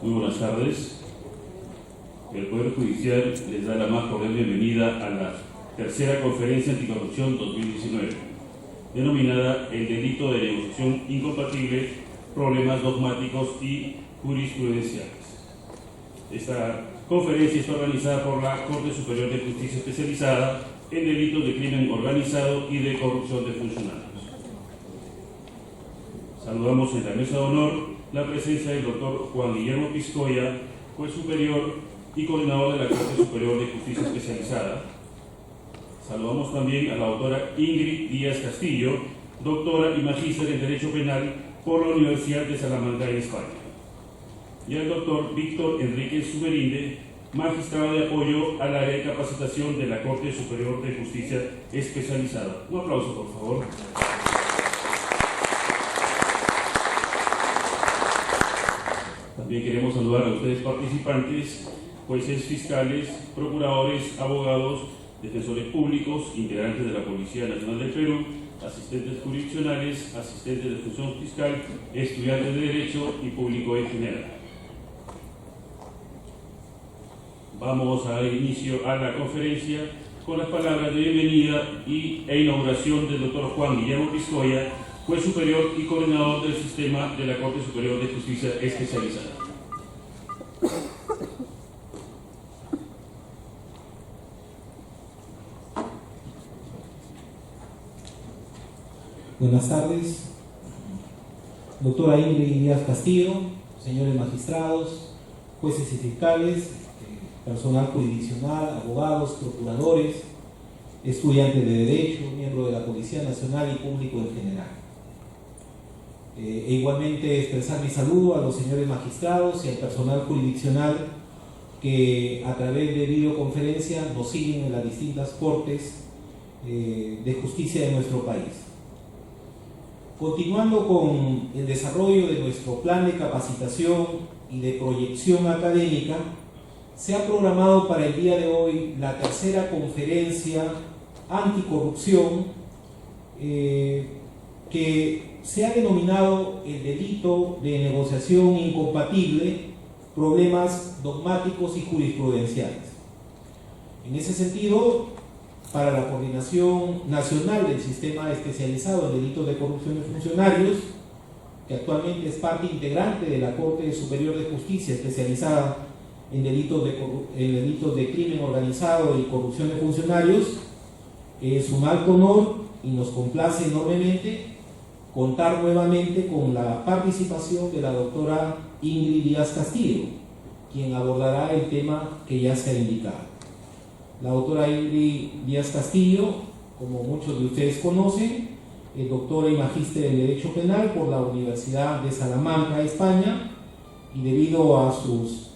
Muy buenas tardes. El Poder Judicial les da la más cordial bienvenida a la tercera Conferencia Anticorrupción 2019, denominada El delito de negociación incompatible, problemas dogmáticos y jurisprudenciales. Esta conferencia está organizada por la Corte Superior de Justicia Especializada en delitos de crimen organizado y de corrupción de funcionarios. Saludamos en la mesa de honor la presencia del doctor Juan Guillermo Piscoya, juez superior y coordinador de la Corte Superior de Justicia Especializada. Saludamos también a la doctora Ingrid Díaz Castillo, doctora y magíster en Derecho Penal por la Universidad de Salamanca en España. Y al doctor Víctor Enrique Sumerinde, magistrado de apoyo al área de capacitación de la Corte Superior de Justicia Especializada. Un aplauso, por favor. También queremos saludar a ustedes participantes, jueces fiscales, procuradores, abogados, defensores públicos, integrantes de la Policía Nacional del Perú, asistentes jurisdiccionales, asistentes de función fiscal, estudiantes de Derecho y público en general. Vamos a dar inicio a la conferencia con las palabras de bienvenida e inauguración del doctor Juan Guillermo Piscoya, juez superior y coordinador del sistema de la Corte Superior de Justicia Especializada. Buenas tardes, doctora Ingrid Díaz Castillo, señores magistrados, jueces y fiscales, personal jurisdiccional, abogados, procuradores, estudiantes de Derecho, miembros de la Policía Nacional y público en general. Igualmente expresar mi saludo a los señores magistrados y al personal jurisdiccional que a través de videoconferencia nos siguen en las distintas cortes de justicia de nuestro país. Continuando con el desarrollo de nuestro plan de capacitación y de proyección académica, se ha programado para el día de hoy la tercera conferencia anticorrupción que se ha denominado el delito de negociación incompatible, problemas dogmáticos y jurisprudenciales. En ese sentido, para la Coordinación Nacional del Sistema Especializado en Delitos de Corrupción de Funcionarios, que actualmente es parte integrante de la Corte Superior de Justicia Especializada en delitos de crimen organizado y corrupción de funcionarios, es un alto honor y nos complace enormemente contar nuevamente con la participación de la doctora Ingrid Díaz Castillo, quien abordará el tema que ya se ha indicado. La doctora Ingrid Díaz Castillo, como muchos de ustedes conocen, es doctora y magíster en Derecho Penal por la Universidad de Salamanca, España, y debido a sus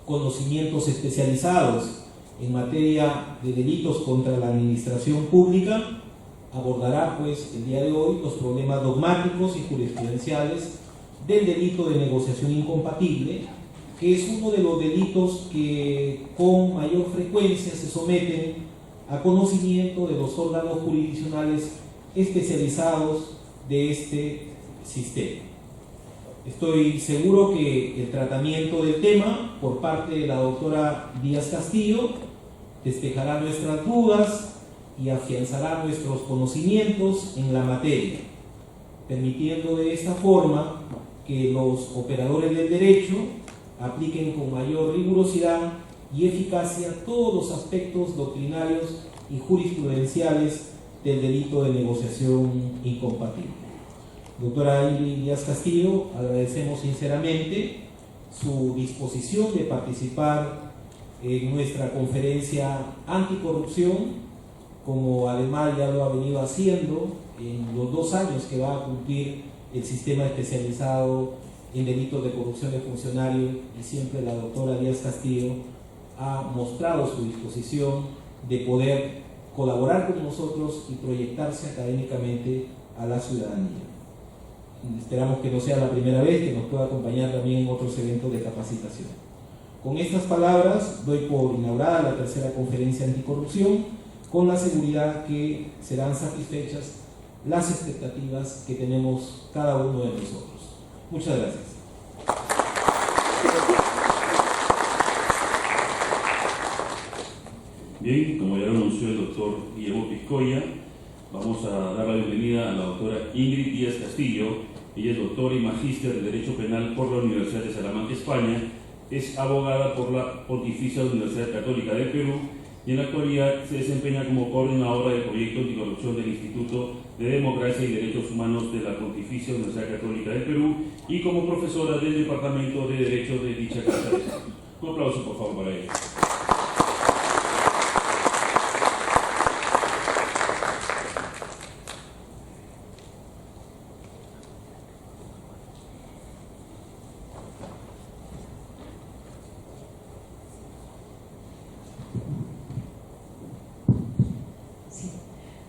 conocimientos especializados en materia de delitos contra la administración pública, abordará pues el día de hoy los problemas dogmáticos y jurisprudenciales del delito de negociación incompatible, que es uno de los delitos que con mayor frecuencia se someten a conocimiento de los órganos jurisdiccionales especializados de este sistema. Estoy seguro que el tratamiento del tema por parte de la doctora Díaz Castillo despejará nuestras dudas y afianzará nuestros conocimientos en la materia, permitiendo de esta forma que los operadores del derecho apliquen con mayor rigurosidad y eficacia todos los aspectos doctrinarios y jurisprudenciales del delito de negociación incompatible. Doctora Ingrid Díaz Castillo, agradecemos sinceramente su disposición de participar en nuestra conferencia anticorrupción, como además ya lo ha venido haciendo en los 2 años que va a cumplir el sistema especializado en delitos de corrupción de funcionarios, y siempre la doctora Díaz Castillo ha mostrado su disposición de poder colaborar con nosotros y proyectarse académicamente a la ciudadanía. Esperamos que no sea la primera vez que nos pueda acompañar también en otros eventos de capacitación. Con estas palabras doy por inaugurada la tercera conferencia anticorrupción, con la seguridad que serán satisfechas las expectativas que tenemos cada uno de nosotros. Muchas gracias. Bien, como ya lo anunció el doctor Guillermo Piscoya, vamos a dar la bienvenida a la doctora Ingrid Díaz Castillo. Ella es doctora y magíster de Derecho Penal por la Universidad de Salamanca, España. Es abogada por la Pontificia Universidad Católica del Perú y en la actualidad se desempeña como coordinadora del proyecto anticorrupción del Instituto de Democracia y Derechos Humanos de la Pontificia Universidad Católica del Perú y como profesora del Departamento de Derecho de dicha casa de Estado. Un aplauso, por favor, para ella.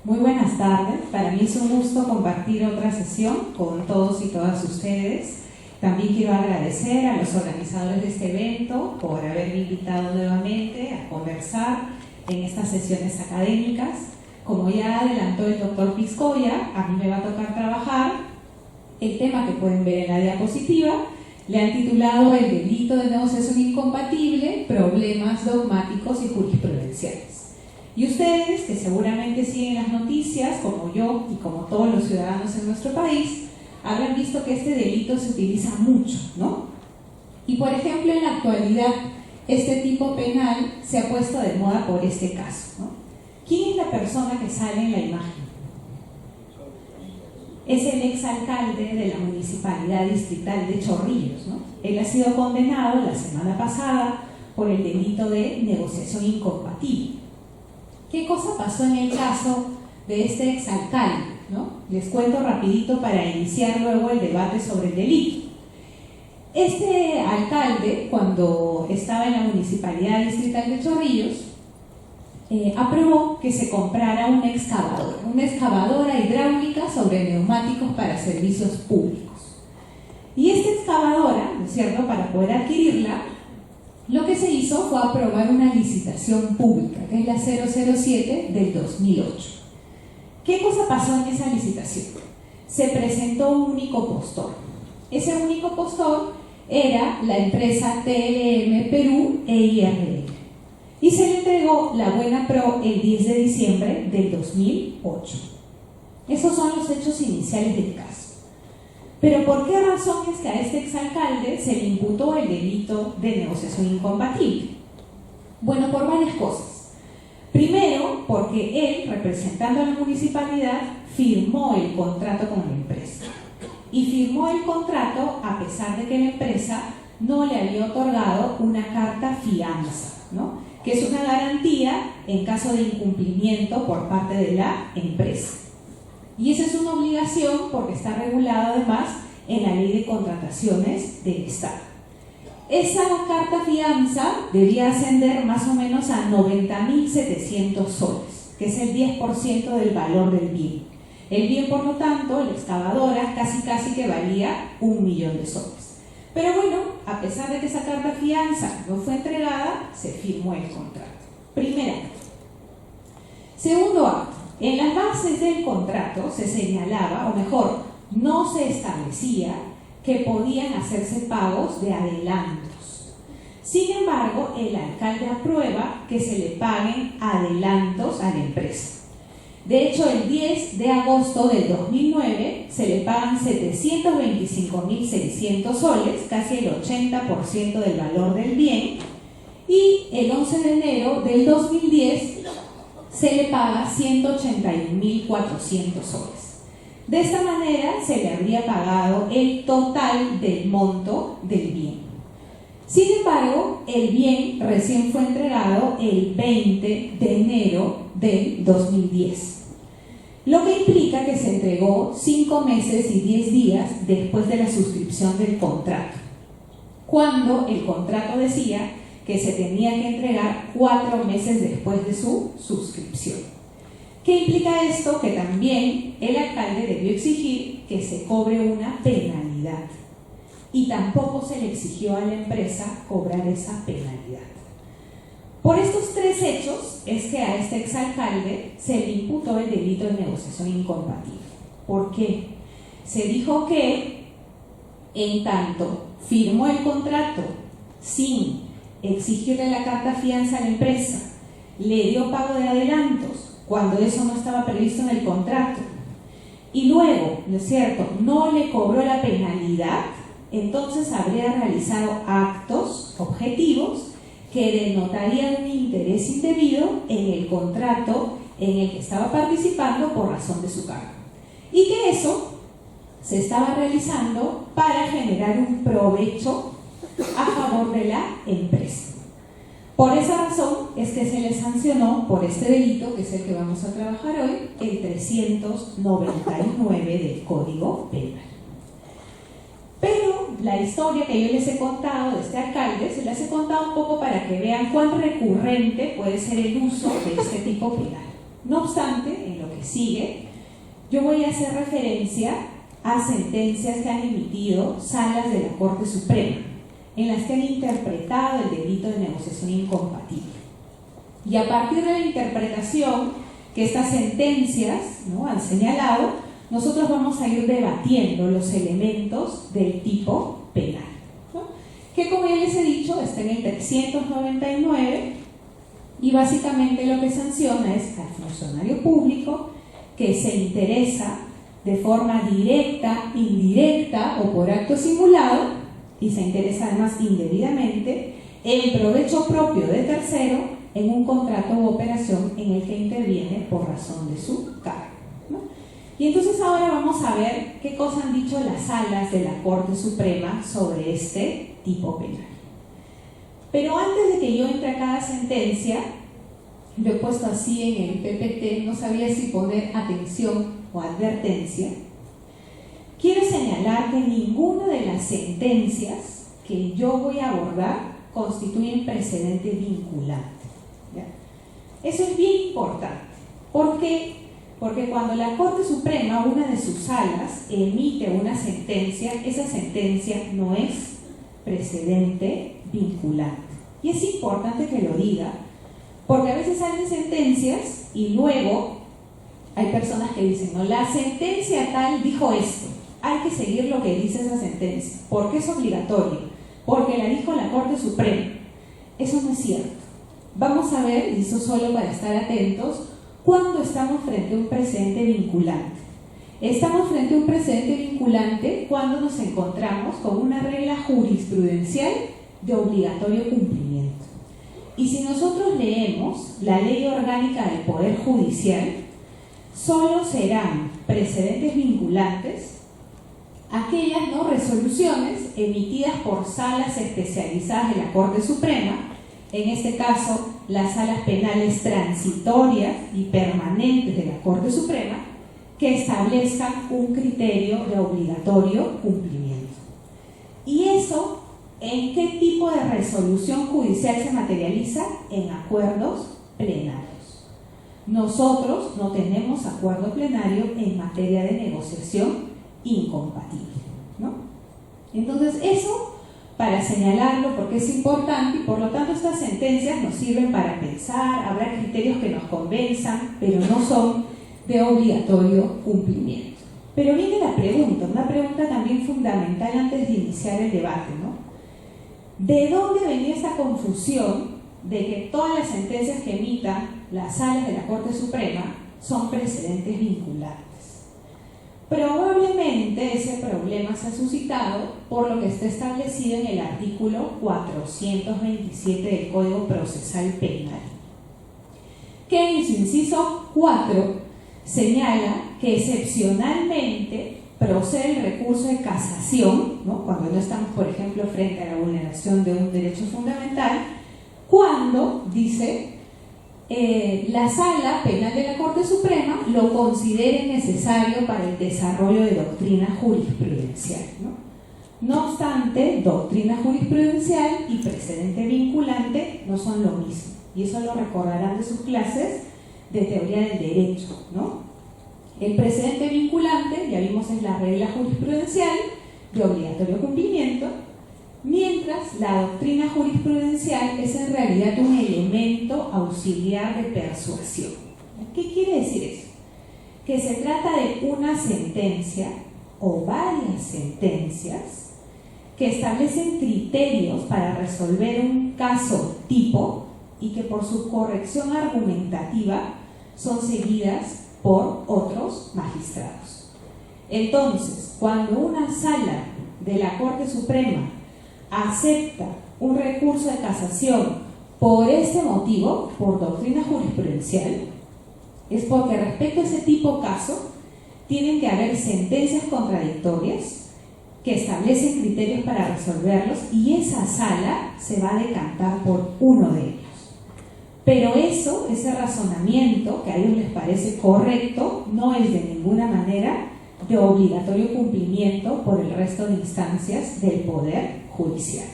Muy buenas tardes, para mí es un gusto compartir otra sesión con todos y todas ustedes. También quiero agradecer a los organizadores de este evento por haberme invitado nuevamente a conversar en estas sesiones académicas. Como ya adelantó el doctor Piscoya, a mí me va a tocar trabajar el tema que pueden ver en la diapositiva. Le han titulado El delito de negociación incompatible, problemas dogmáticos y jurisprudenciales. Y ustedes, que seguramente siguen las noticias, como yo y como todos los ciudadanos en nuestro país, habrán visto que este delito se utiliza mucho, ¿no? Y por ejemplo, en la actualidad, este tipo penal se ha puesto de moda por este caso, ¿no? ¿Quién es la persona que sale en la imagen? Es el exalcalde de la Municipalidad Distrital de Chorrillos, ¿no? Él ha sido condenado la semana pasada por el delito de negociación incompatible. ¿Qué cosa pasó en el caso de este exalcalde, ¿no? Les cuento rapidito para iniciar luego el debate sobre el delito. Este alcalde, cuando estaba en la Municipalidad Distrital de Chorrillos, aprobó que se comprara una excavadora hidráulica sobre neumáticos para servicios públicos. Y esta excavadora, ¿no es cierto?, para poder adquirirla, lo que se hizo fue aprobar una licitación pública, que es la 007 del 2008. ¿Qué cosa pasó en esa licitación? Se presentó un único postor. Ese único postor era la empresa TLM Perú EIRL. Y se le entregó la buena pro el 10 de diciembre del 2008. Esos son los hechos iniciales del caso. Pero ¿por qué razón es que a este exalcalde se le imputó el delito de negociación incompatible? Bueno, por varias cosas. Primero, porque él, representando a la municipalidad, firmó el contrato con la empresa. Y firmó el contrato a pesar de que la empresa no le había otorgado una carta fianza, ¿no?, que es una garantía en caso de incumplimiento por parte de la empresa. Y esa es una obligación porque está regulada además en la Ley de Contrataciones del Estado. Esa carta fianza debía ascender más o menos a 90.700 soles, que es el 10% del valor del bien. El bien, por lo tanto, la excavadora casi que valía 1.000.000 de soles. Pero bueno, a pesar de que esa carta fianza no fue entregada, se firmó el contrato. Primer acto. Segundo acto. En las bases del contrato se señalaba, o mejor, no se establecía que podían hacerse pagos de adelantos. Sin embargo, el alcalde aprueba que se le paguen adelantos a la empresa. De hecho, el 10 de agosto del 2009 se le pagan 725.600 soles, casi el 80% del valor del bien, y el 11 de enero del 2010 se le paga 181.400 soles. De esta manera se le habría pagado el total del monto del bien. Sin embargo, el bien recién fue entregado el 20 de enero del 2010, lo que implica que se entregó 5 meses y 10 días después de la suscripción del contrato, cuando el contrato decía que se tenía que entregar 4 meses después de su suscripción. ¿Qué implica esto? Que también el alcalde debió exigir que se cobre una penalidad y tampoco se le exigió a la empresa cobrar esa penalidad. Por estos 3 hechos es que a este exalcalde se le imputó el delito de negociación incompatible. ¿Por qué? Se dijo que en tanto firmó el contrato sin exigirle la carta fianza a la empresa, le dio pago de adelantos cuando eso no estaba previsto en el contrato, y luego, ¿no es cierto?, no le cobró la penalidad, entonces habría realizado actos objetivos que denotarían un interés indebido en el contrato en el que estaba participando por razón de su cargo. Y que eso se estaba realizando para generar un provecho a favor de la empresa. Por esa razón es que se le sancionó por este delito, que es el que vamos a trabajar hoy, el 399 del Código Penal. Pero la historia que yo les he contado de este alcalde, se las he contado un poco para que vean cuán recurrente puede ser el uso de este tipo penal. No obstante, en lo que sigue, yo voy a hacer referencia a sentencias que han emitido salas de la Corte Suprema, en las que han interpretado el delito de negociación incompatible. Y a partir de la interpretación que estas sentencias, ¿no?, han señalado, nosotros vamos a ir debatiendo los elementos del tipo penal, ¿no?, que, como ya les he dicho, está en el 399, y básicamente lo que sanciona es al funcionario público que se interesa de forma directa, indirecta o por acto simulado, y se interesa además indebidamente en provecho propio de tercero en un contrato u operación en el que interviene por razón de su cargo, ¿no? Y entonces ahora vamos a ver qué cosas han dicho las salas de la Corte Suprema sobre este tipo penal. Pero antes de que yo entre a cada sentencia, lo he puesto así en el PPT, no sabía si poner atención o advertencia. Quiero señalar que ninguna de las sentencias que yo voy a abordar constituyen precedente vinculante, ¿ya? Eso es bien importante. ¿Por qué? Porque cuando la Corte Suprema, una de sus salas, emite una sentencia, esa sentencia no es precedente vinculante. Y es importante que lo diga, porque a veces salen sentencias y luego hay personas que dicen, no, la sentencia tal dijo esto, hay que seguir lo que dice esa sentencia, porque es obligatorio, porque la dijo la Corte Suprema. Eso no es cierto. Vamos a ver, y eso solo para estar atentos, cuando estamos frente a un precedente vinculante. Estamos frente a un precedente vinculante cuando nos encontramos con una regla jurisprudencial de obligatorio cumplimiento. Y si nosotros leemos la Ley Orgánica del Poder Judicial, solo serán precedentes vinculantes aquellas resoluciones emitidas por salas especializadas de la Corte Suprema, en este caso las salas penales transitorias y permanentes de la Corte Suprema, que establezcan un criterio de obligatorio cumplimiento. ¿Y eso en qué tipo de resolución judicial se materializa? En acuerdos plenarios. Nosotros no tenemos acuerdo plenario en materia de negociación incompatible, ¿no? Entonces eso para señalarlo porque es importante, y por lo tanto estas sentencias nos sirven para pensar, habrá criterios que nos convenzan, pero no son de obligatorio cumplimiento. Pero viene la pregunta, una pregunta también fundamental antes de iniciar el debate, ¿no? ¿De dónde venía esta confusión de que todas las sentencias que emitan las salas de la Corte Suprema son precedentes vinculantes? Probablemente ese problema se ha suscitado por lo que está establecido en el artículo 427 del Código Procesal Penal, que en su inciso 4 señala que excepcionalmente procede el recurso de casación, ¿no?, cuando no estamos, por ejemplo, frente a la vulneración de un derecho fundamental, cuando, dice, la Sala Penal de la Corte Suprema lo considere necesario para el desarrollo de doctrina jurisprudencial, ¿no? No obstante, doctrina jurisprudencial y precedente vinculante no son lo mismo, y eso lo recordarán de sus clases de teoría del derecho, ¿no? El precedente vinculante, ya vimos, es la regla jurisprudencial de obligatorio cumplimiento, mientras la doctrina jurisprudencial es en realidad un elemento auxiliar de persuasión. ¿Qué quiere decir eso? Que se trata de una sentencia o varias sentencias que establecen criterios para resolver un caso tipo y que por su corrección argumentativa son seguidas por otros magistrados. Entonces, cuando una sala de la Corte Suprema acepta un recurso de casación por este motivo, por doctrina jurisprudencial, es porque respecto a ese tipo de caso tienen que haber sentencias contradictorias que establecen criterios para resolverlos y esa sala se va a decantar por uno de ellos. Pero ese razonamiento que a ellos les parece correcto, no es de ninguna manera de obligatorio cumplimiento por el resto de instancias del Poder Judicial.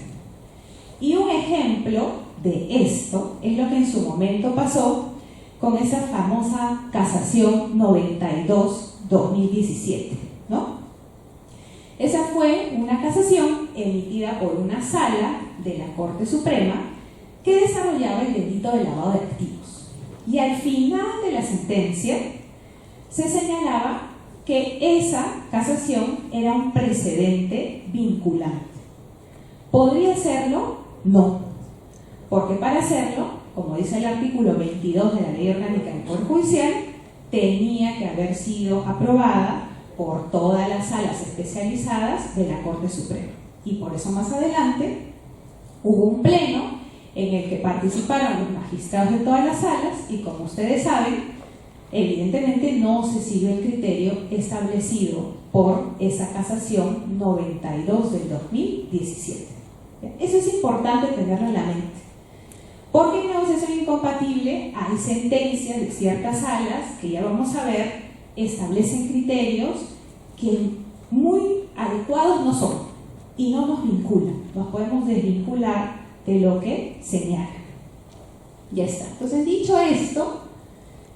Y un ejemplo de esto es lo que en su momento pasó con esa famosa casación 92-2017, ¿no? Esa fue una casación emitida por una sala de la Corte Suprema que desarrollaba el delito de lavado de activos. Y al final de la sentencia se señalaba que esa casación era un precedente vinculante. ¿Podría serlo? No. Porque para hacerlo, como dice el artículo 22 de la Ley Orgánica del Poder Judicial, tenía que haber sido aprobada por todas las salas especializadas de la Corte Suprema. Y por eso más adelante hubo un pleno en el que participaron los magistrados de todas las salas y, como ustedes saben, evidentemente no se siguió el criterio establecido por esa casación 92 del 2017. Eso es importante tenerlo en la mente, porque en negociación incompatible hay sentencias de ciertas salas que ya vamos a ver establecen criterios que muy adecuados no son y no nos vinculan, nos podemos desvincular de lo que señala. Ya está. Entonces, dicho esto,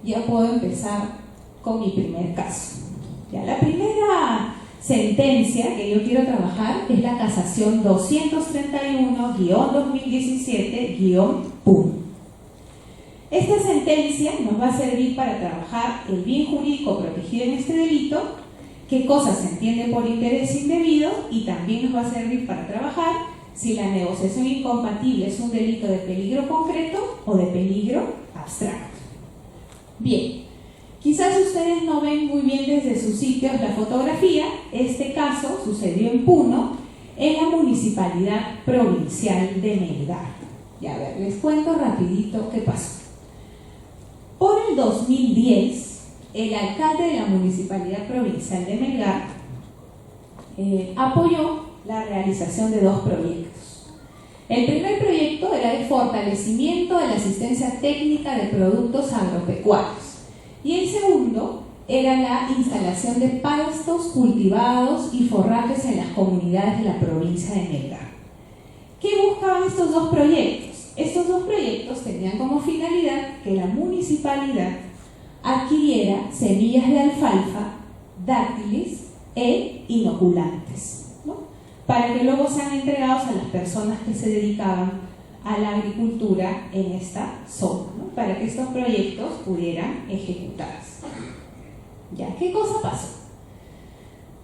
ya puedo empezar con mi primer caso. Ya, la primera sentencia que yo quiero trabajar es la casación 231-2017-PUN. Esta sentencia nos va a servir para trabajar el bien jurídico protegido en este delito, qué cosas se entiende por interés indebido, y también nos va a servir para trabajar si la negociación incompatible es un delito de peligro concreto o de peligro abstracto. Bien, quizás ustedes no ven muy bien desde sus sitios la fotografía. Este caso sucedió en Puno, en la Municipalidad Provincial de Melgar. Ya, a ver, les cuento rapidito qué pasó. Por el 2010, el alcalde de la Municipalidad Provincial de Melgar apoyó la realización de dos proyectos. El primer proyecto era el fortalecimiento de la asistencia técnica de productos agropecuarios y el segundo era la instalación de pastos cultivados y forrajes en las comunidades de la provincia de Melgar. ¿Qué buscaban estos dos proyectos? Estos dos proyectos tenían como finalidad que la municipalidad adquiriera semillas de alfalfa, dátiles e inoculantes, ¿no?, para que luego sean entregados a las personas que se dedicaban a la agricultura en esta zona, ¿no?, para que estos proyectos pudieran ejecutarse. ¿Ya? ¿Qué cosa pasó?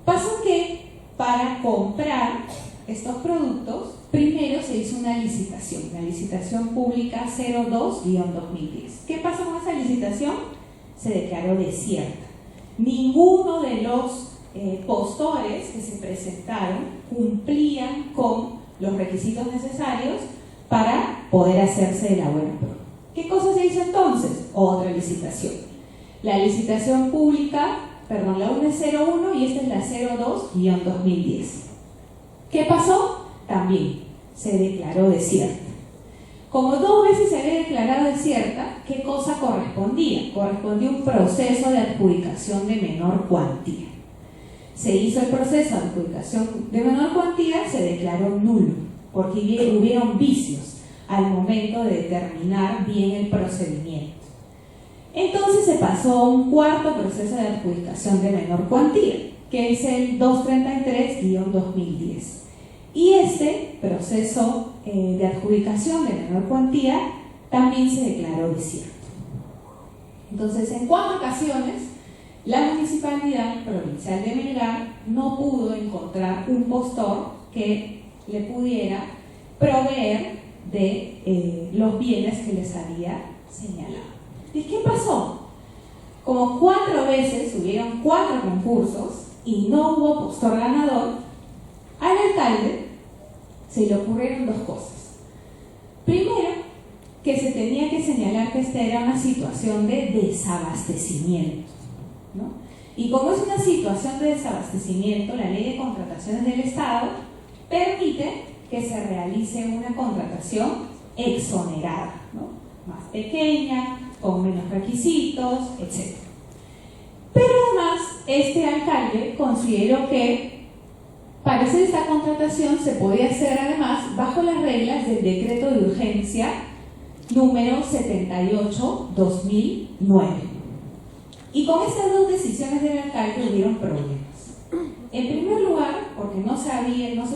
Pasó que para comprar estos productos, primero se hizo una licitación, la licitación pública 02-2010. ¿Qué pasó con esa licitación? Se declaró desierta. Ninguno de los postores que se presentaron cumplían con los requisitos necesarios para poder hacerse de la buena prueba. ¿Qué cosa se hizo entonces? Otra licitación. La licitación pública, perdón, la 1 es 01 y esta es la 02-2010. ¿Qué pasó? También se declaró desierta. Como dos veces se había declarado desierta, ¿qué cosa correspondía? Correspondía un proceso de adjudicación de menor cuantía. Se hizo el proceso de adjudicación de menor cuantía, se declaró nulo, porque hubieron vicios al momento de determinar bien el procedimiento. Entonces se pasó a un cuarto proceso de adjudicación de menor cuantía, que es el 233-2010. Y este proceso de adjudicación de menor cuantía también se declaró desierto. Entonces, en 4 ocasiones, la Municipalidad Provincial de Melgar no pudo encontrar un postor que le pudiera proveer de los bienes que les había señalado. ¿Y qué pasó? Como 4 veces hubieron 4 concursos y no hubo postor ganador, al alcalde se le ocurrieron 2 cosas. Primero, que se tenía que señalar que esta era una situación de desabastecimiento, ¿no? Y como es una situación de desabastecimiento, la Ley de Contrataciones del Estado permite que se realice una contratación exonerada, ¿no? Más pequeña, con menos requisitos, etc. Pero además, este alcalde consideró que para hacer esta contratación se podía hacer además bajo las reglas del decreto de urgencia número 78/2009. Y con estas 2 decisiones del alcalde hubieron problemas. En primer lugar, porque no se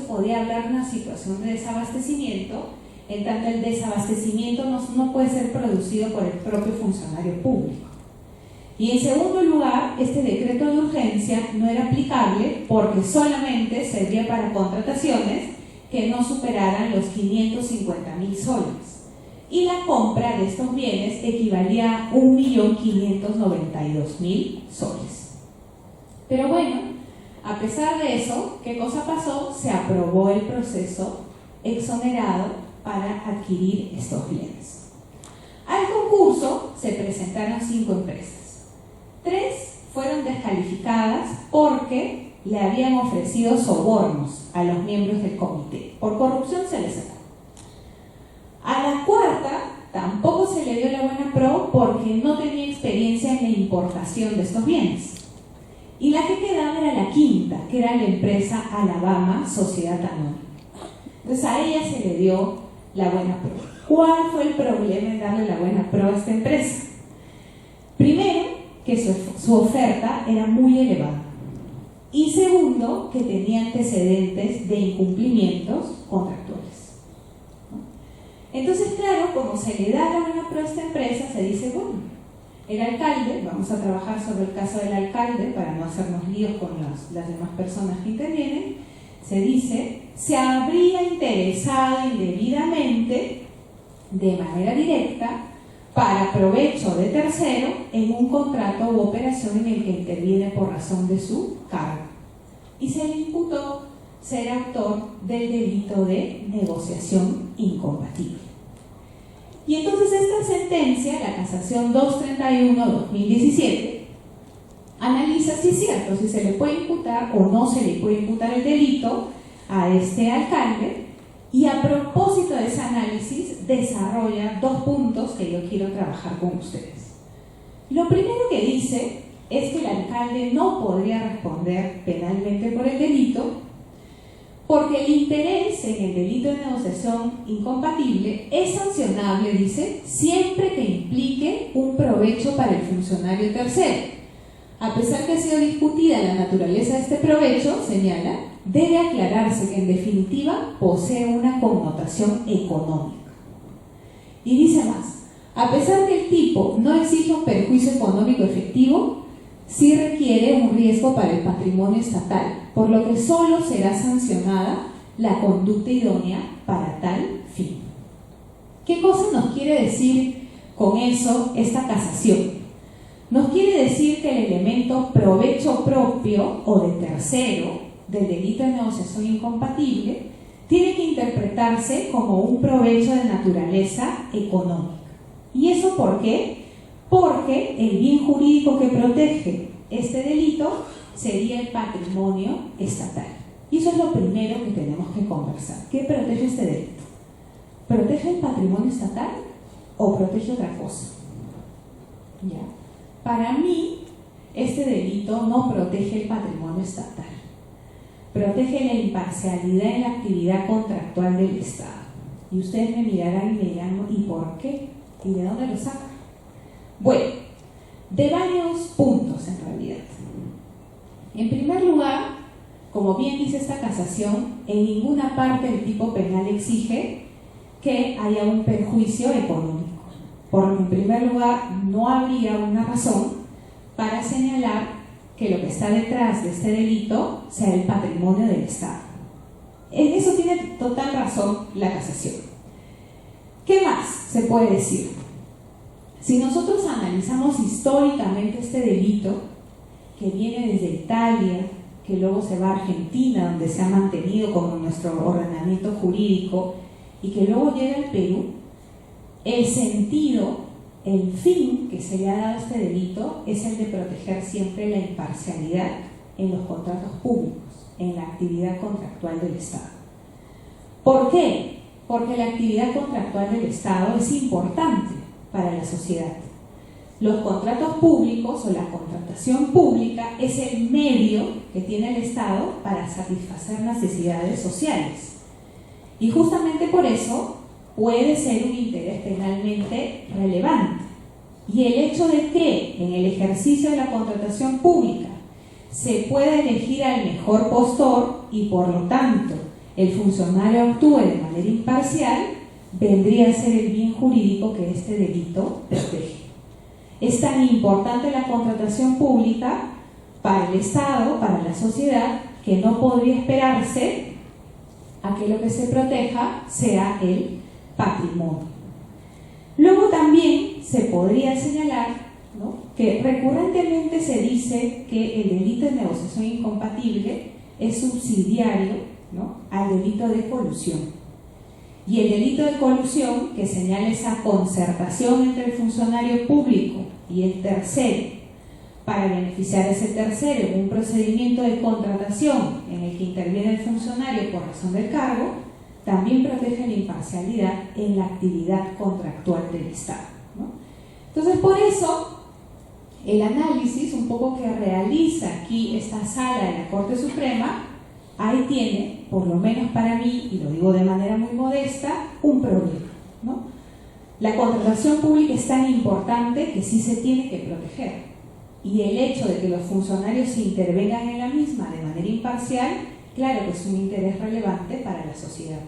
podía hablar de una situación de desabastecimiento, en tanto el desabastecimiento no puede ser producido por el propio funcionario público. Y en segundo lugar, este decreto de urgencia no era aplicable porque solamente servía para contrataciones que no superaran los 550.000 soles. Y la compra de estos bienes equivalía a 1.592.000 soles. Pero bueno, a pesar de eso, ¿qué cosa pasó? Se aprobó el proceso exonerado para adquirir estos bienes. Al concurso se presentaron 5 empresas. 3 fueron descalificadas porque le habían ofrecido sobornos a los miembros del comité. Por corrupción se les sacó. A la 4ª tampoco se le dio la buena pro porque no tenía experiencia en la importación de estos bienes. Y la que quedaba era la 5ª, que era la empresa Alabama Sociedad Anónima. Entonces a ella se le dio la buena pro. ¿Cuál fue el problema en darle la buena pro a esta empresa? Primero, que su oferta era muy elevada. Y segundo, que tenía antecedentes de incumplimientos contractuales. Entonces, claro, como se le da la buena pro a esta empresa, se dice, bueno, el alcalde, vamos a trabajar sobre el caso del alcalde para no hacernos líos con las demás personas que intervienen, se dice, se habría interesado indebidamente, de manera directa, para provecho de tercero en un contrato u operación en el que interviene por razón de su cargo. Y se le imputó ser autor del delito de negociación incompatible. Y entonces esta sentencia, la casación 231/2017, analiza si es cierto, si se le puede imputar o no se le puede imputar el delito a este alcalde, y a propósito de ese análisis desarrolla 2 puntos que yo quiero trabajar con ustedes. Lo primero que dice es que el alcalde no podría responder penalmente por el delito porque el interés en el delito de negociación incompatible es sancionable, dice, siempre que implique un provecho para el funcionario tercero. A pesar que ha sido discutida la naturaleza de este provecho, señala, debe aclararse que en definitiva posee una connotación económica. Y dice más, a pesar que el tipo no exige un perjuicio económico efectivo, sí requiere un riesgo para el patrimonio estatal, por lo que solo será sancionada la conducta idónea para tal fin. ¿Qué cosa nos quiere decir con eso esta casación? Nos quiere decir que el elemento provecho propio o de tercero del delito de negociación incompatible tiene que interpretarse como un provecho de naturaleza económica. ¿Y eso por qué? Porque el bien jurídico que protege este delito sería el patrimonio estatal. Y eso es lo primero que tenemos que conversar. ¿Qué protege este delito? ¿Protege el patrimonio estatal o protege otra cosa? ¿Ya? Para mí, este delito no protege el patrimonio estatal. Protege la imparcialidad en la actividad contractual del Estado. Y ustedes me mirarán y me dirán, ¿y por qué? ¿Y de dónde lo sacan? Bueno, de varios puntos en realidad. En primer lugar, como bien dice esta casación, en ninguna parte del tipo penal exige que haya un perjuicio económico, porque en primer lugar no habría una razón para señalar que lo que está detrás de este delito sea el patrimonio del Estado. En eso tiene total razón la casación. ¿Qué más se puede decir? Si nosotros analizamos históricamente este delito, que viene desde Italia, que luego se va a Argentina, donde se ha mantenido como nuestro ordenamiento jurídico, y que luego llega al Perú, el sentido, el fin que se le ha dado a este delito es el de proteger siempre la imparcialidad en los contratos públicos, en la actividad contractual del Estado. ¿Por qué? Porque la actividad contractual del Estado es importante para la sociedad. Los contratos públicos o la contratación pública es el medio que tiene el Estado para satisfacer necesidades sociales. Y justamente por eso puede ser un interés penalmente relevante. Y el hecho de que en el ejercicio de la contratación pública se pueda elegir al mejor postor y por lo tanto el funcionario actúe de manera imparcial, vendría a ser el bien jurídico que este delito protege. Es tan importante la contratación pública para el Estado, para la sociedad, que no podría esperarse a que lo que se proteja sea el patrimonio. Luego también se podría señalar, ¿no?, que recurrentemente se dice que el delito de negociación incompatible es subsidiario, ¿no?, al delito de colusión. Y el delito de colusión, que señala esa concertación entre el funcionario público y el tercero para beneficiar a ese tercero en un procedimiento de contratación en el que interviene el funcionario por razón del cargo, también protege la imparcialidad en la actividad contractual del Estado, ¿no? Entonces, por eso, el análisis un poco que realiza aquí esta sala de la Corte Suprema, ahí tiene, por lo menos para mí, y lo digo de manera muy modesta, un problema, ¿no? La contratación pública es tan importante que sí se tiene que proteger. Y el hecho de que los funcionarios intervengan en la misma de manera imparcial, claro que es un interés relevante para la sociedad.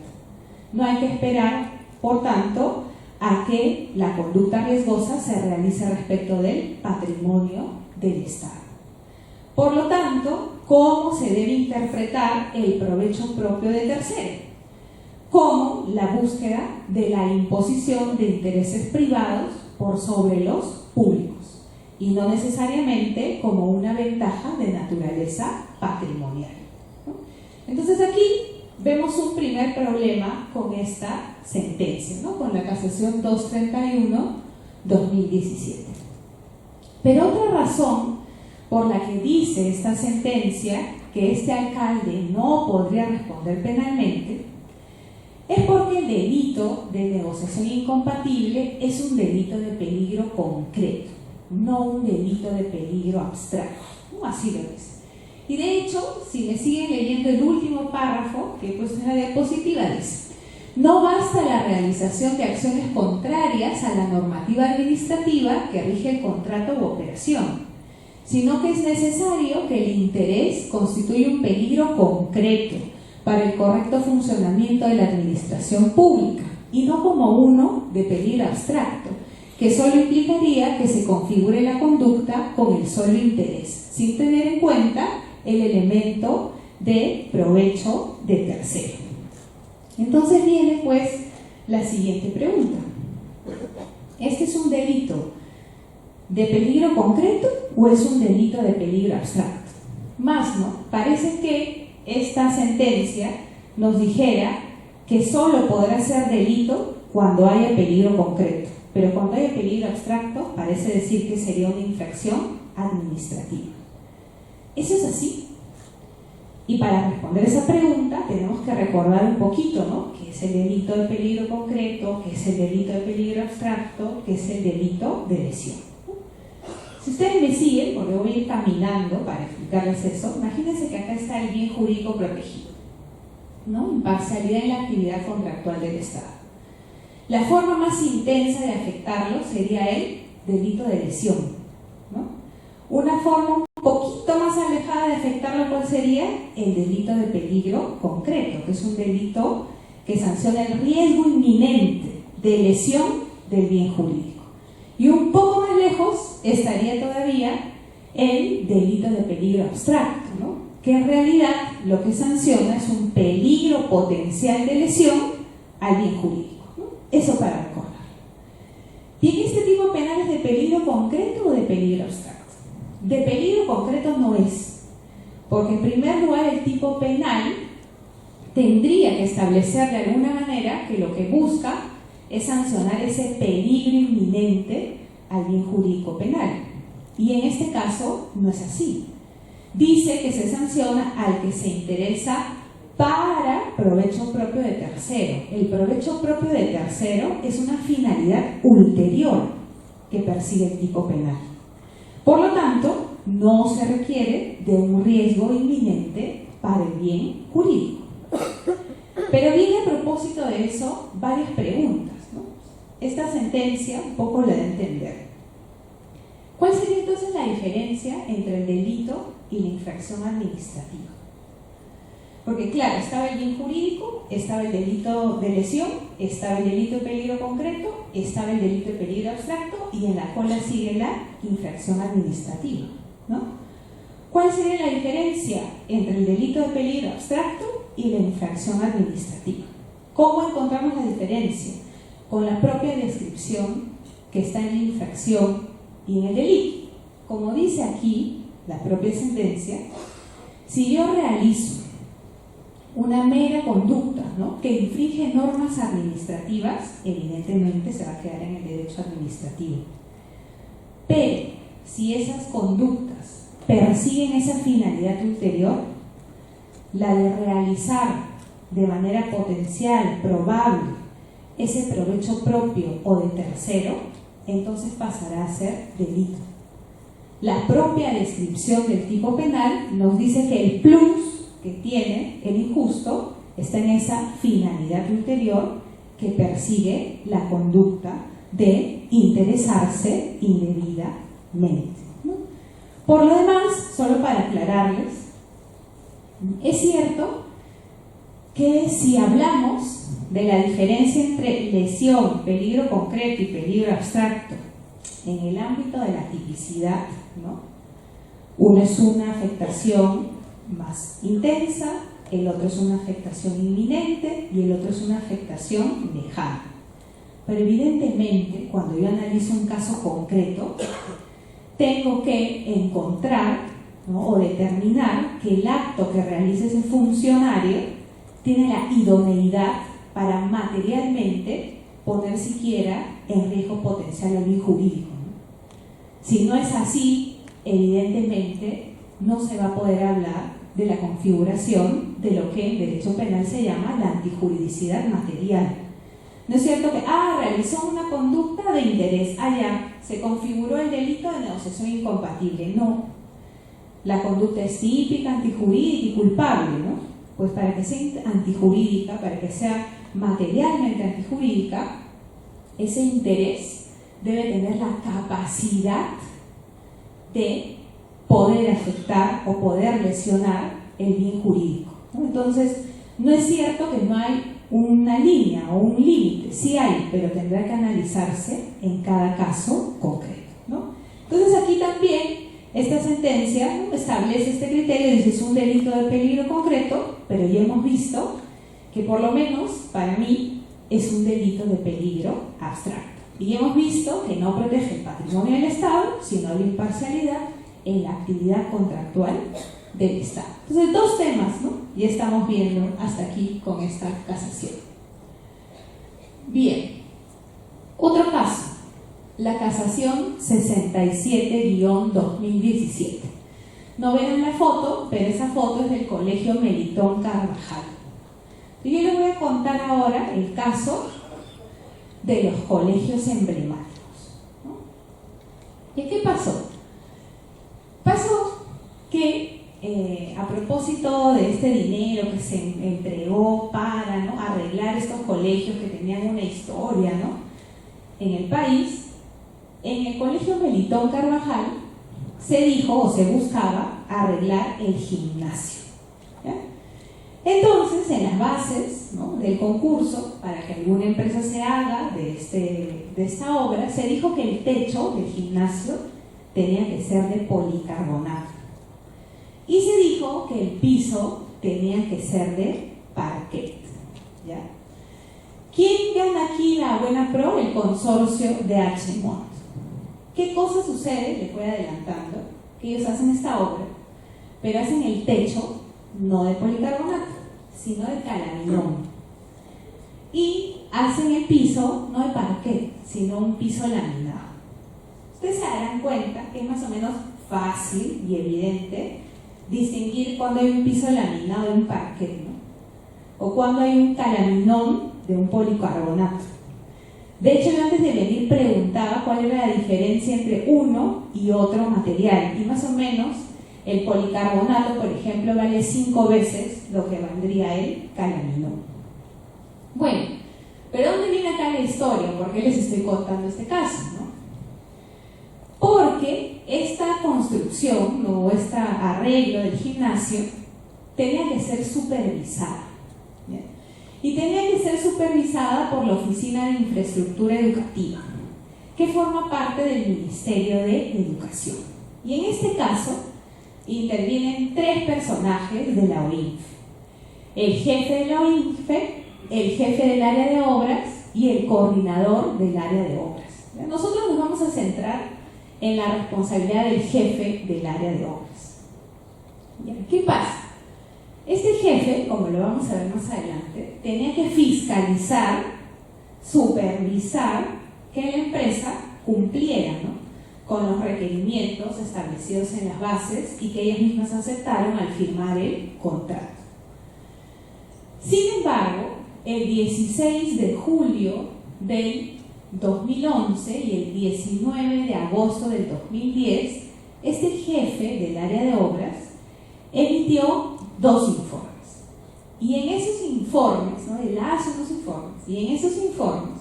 No hay que esperar, por tanto, a que la conducta riesgosa se realice respecto del patrimonio del Estado. Por lo tanto, ¿cómo se debe interpretar el provecho propio de tercero? Como la búsqueda de la imposición de intereses privados por sobre los públicos, y no necesariamente como una ventaja de naturaleza patrimonial, ¿no? Entonces aquí vemos un primer problema con esta sentencia, ¿no?, con la casación 231-2017. Pero otra razón por la que dice esta sentencia que este alcalde no podría responder penalmente es porque el delito de negociación incompatible es un delito de peligro concreto, no un delito de peligro abstracto, ¿no? Así lo es. Y de hecho, si me siguen leyendo el último párrafo, que pues en la diapositiva dice: no basta la realización de acciones contrarias a la normativa administrativa que rige el contrato u operación, sino que es necesario que el interés constituya un peligro concreto para el correcto funcionamiento de la administración pública, y no como uno de peligro abstracto, que solo implicaría que se configure la conducta con el solo interés, sin tener en cuenta el elemento de provecho de tercero. Entonces viene pues la siguiente pregunta: ¿este es un delito de peligro concreto o es un delito de peligro abstracto? Más no, parece que esta sentencia nos dijera que solo podrá ser delito cuando haya peligro concreto, pero cuando haya peligro abstracto parece decir que sería una infracción administrativa. ¿Eso es así? Y para responder esa pregunta tenemos que recordar un poquito, ¿no?, qué es el delito de peligro concreto, qué es el delito de peligro abstracto, qué es el delito de lesión. Si ustedes me siguen, porque voy a ir caminando para explicarles eso, imagínense que acá está el bien jurídico protegido, ¿no?, imparcialidad en la actividad contractual del Estado. La forma más intensa de afectarlo sería el delito de lesión, ¿no? Una forma un poquito más alejada de afectarlo, ¿cuál sería? El delito de peligro concreto, que es un delito que sanciona el riesgo inminente de lesión del bien jurídico. Y un poco más lejos estaría todavía el delito de peligro abstracto, ¿no?, que en realidad lo que sanciona es un peligro potencial de lesión al bien jurídico, ¿no? Eso para recordar. Bien, ¿este tipo penal es de peligro concreto o de peligro abstracto? De peligro concreto no es, porque en primer lugar el tipo penal tendría que establecer de alguna manera que lo que busca es sancionar ese peligro inminente al bien jurídico penal. Y en este caso no es así. Dice que se sanciona al que se interesa para provecho propio de tercero. El provecho propio de tercero es una finalidad ulterior que persigue el tipo penal. Por lo tanto, no se requiere de un riesgo inminente para el bien jurídico. Pero viene a propósito de eso varias preguntas, ¿no? Esta sentencia un poco la da a entender. ¿Cuál sería entonces la diferencia entre el delito y la infracción administrativa? Porque claro, estaba el bien jurídico, estaba el delito de lesión, estaba el delito de peligro concreto, estaba el delito de peligro abstracto y en la cola sigue la infracción administrativa, ¿no? ¿Cuál sería la diferencia entre el delito de peligro abstracto y la infracción administrativa? ¿Cómo encontramos la diferencia? Con la propia descripción que está en la infracción y en el delito. Como dice aquí la propia sentencia, si yo realizo una mera conducta, ¿no?, que infringe normas administrativas, evidentemente se va a quedar en el derecho administrativo. Pero si esas conductas persiguen esa finalidad ulterior, la de realizar de manera potencial, probable, ese provecho propio o de tercero, entonces pasará a ser delito. La propia descripción del tipo penal nos dice que el plus que tiene el injusto está en esa finalidad ulterior que persigue la conducta de interesarse indebidamente, ¿no? Por lo demás, solo para aclararles, es cierto que si hablamos de la diferencia entre lesión, peligro concreto y peligro abstracto en el ámbito de la tipicidad, ¿no?, uno es una afectación más intensa, el otro es una afectación inminente y el otro es una afectación lejana. Pero evidentemente, cuando yo analizo un caso concreto, tengo que encontrar, ¿no?, o determinar que el acto que realiza ese funcionario tiene la idoneidad para materialmente poner siquiera en riesgo potencial el bien jurídico, ¿no? Si no es así, evidentemente no se va a poder hablar de la configuración de lo que en derecho penal se llama la antijuridicidad material. ¿No es cierto que, realizó una conducta de interés, ya, se configuró el delito de negociación incompatible? No. La conducta es típica, antijurídica y culpable, ¿no? Pues para que sea antijurídica, para que sea materialmente antijurídica, ese interés debe tener la capacidad de poder afectar o poder lesionar el bien jurídico, ¿no? Entonces, no es cierto que no hay una línea o un límite, sí hay, pero tendrá que analizarse en cada caso concreto, ¿no? Entonces, aquí también esta sentencia, ¿no?, establece este criterio, dice es un delito de peligro concreto, pero ya hemos visto que por lo menos para mí es un delito de peligro abstracto. Y hemos visto que no protege el patrimonio del Estado, sino la imparcialidad en la actividad contractual del Estado. Entonces, dos temas, ¿no?, ya estamos viendo hasta aquí con esta casación. Bien, otro caso, la casación 67-2017. No ven la foto, pero esa foto es del Colegio Melitón Carvajal. Y yo les voy a contar ahora el caso de los colegios emblemáticos, ¿no? ¿Y qué pasó? Pasó que a propósito de este dinero que se entregó para, ¿no?, arreglar estos colegios que tenían una historia, ¿no?, en el país, en el Colegio Melitón Carvajal se dijo o se buscaba arreglar el gimnasio, ¿ya? Entonces, en las bases, ¿no?, del concurso, para que alguna empresa se haga de esta obra, se dijo que el techo del gimnasio tenía que ser de policarbonato. Y se dijo que el piso tenía que ser de parquet, ¿ya? ¿Quién gana aquí la buena pro? El consorcio de Archimont. ¿Qué cosa sucede? Les voy adelantando, que ellos hacen esta obra, pero hacen el techo no de policarbonato, sino de calaminón. Y hacen el piso no de parquet, sino un piso laminado. Ustedes se darán cuenta que es más o menos fácil y evidente distinguir cuando hay un piso laminado de un parquet, ¿no? O cuando hay un calaminón de un policarbonato. De hecho, yo antes de venir preguntaba cuál era la diferencia entre uno y otro material, y más o menos el policarbonato, por ejemplo, vale 5 veces lo que valdría el calaminón. Bueno, pero ¿dónde viene acá la historia? ¿Por qué les estoy contando este caso, no? Porque esta construcción, ¿no? O este arreglo del gimnasio tenía que ser supervisada, ¿bien? Y tenía que ser supervisada por la Oficina de Infraestructura Educativa, que forma parte del Ministerio de Educación. Y en este caso intervienen 3 personajes de la OINFE: el jefe de la OINFE, el jefe del área de obras y el coordinador del área de obras. Nosotros nos vamos a centrar en la responsabilidad del jefe del área de obras. ¿Qué pasa? Este jefe, como lo vamos a ver más adelante, tenía que fiscalizar, supervisar que la empresa cumpliera, ¿no?, con los requerimientos establecidos en las bases y que ellas mismas aceptaron al firmar el contrato. Sin embargo, el 16 de julio del 2011 y el 19 de agosto del 2010, este jefe del área de obras emitió 2 informes. Y en esos informes, ¿no?, él hace unos informes, y en esos informes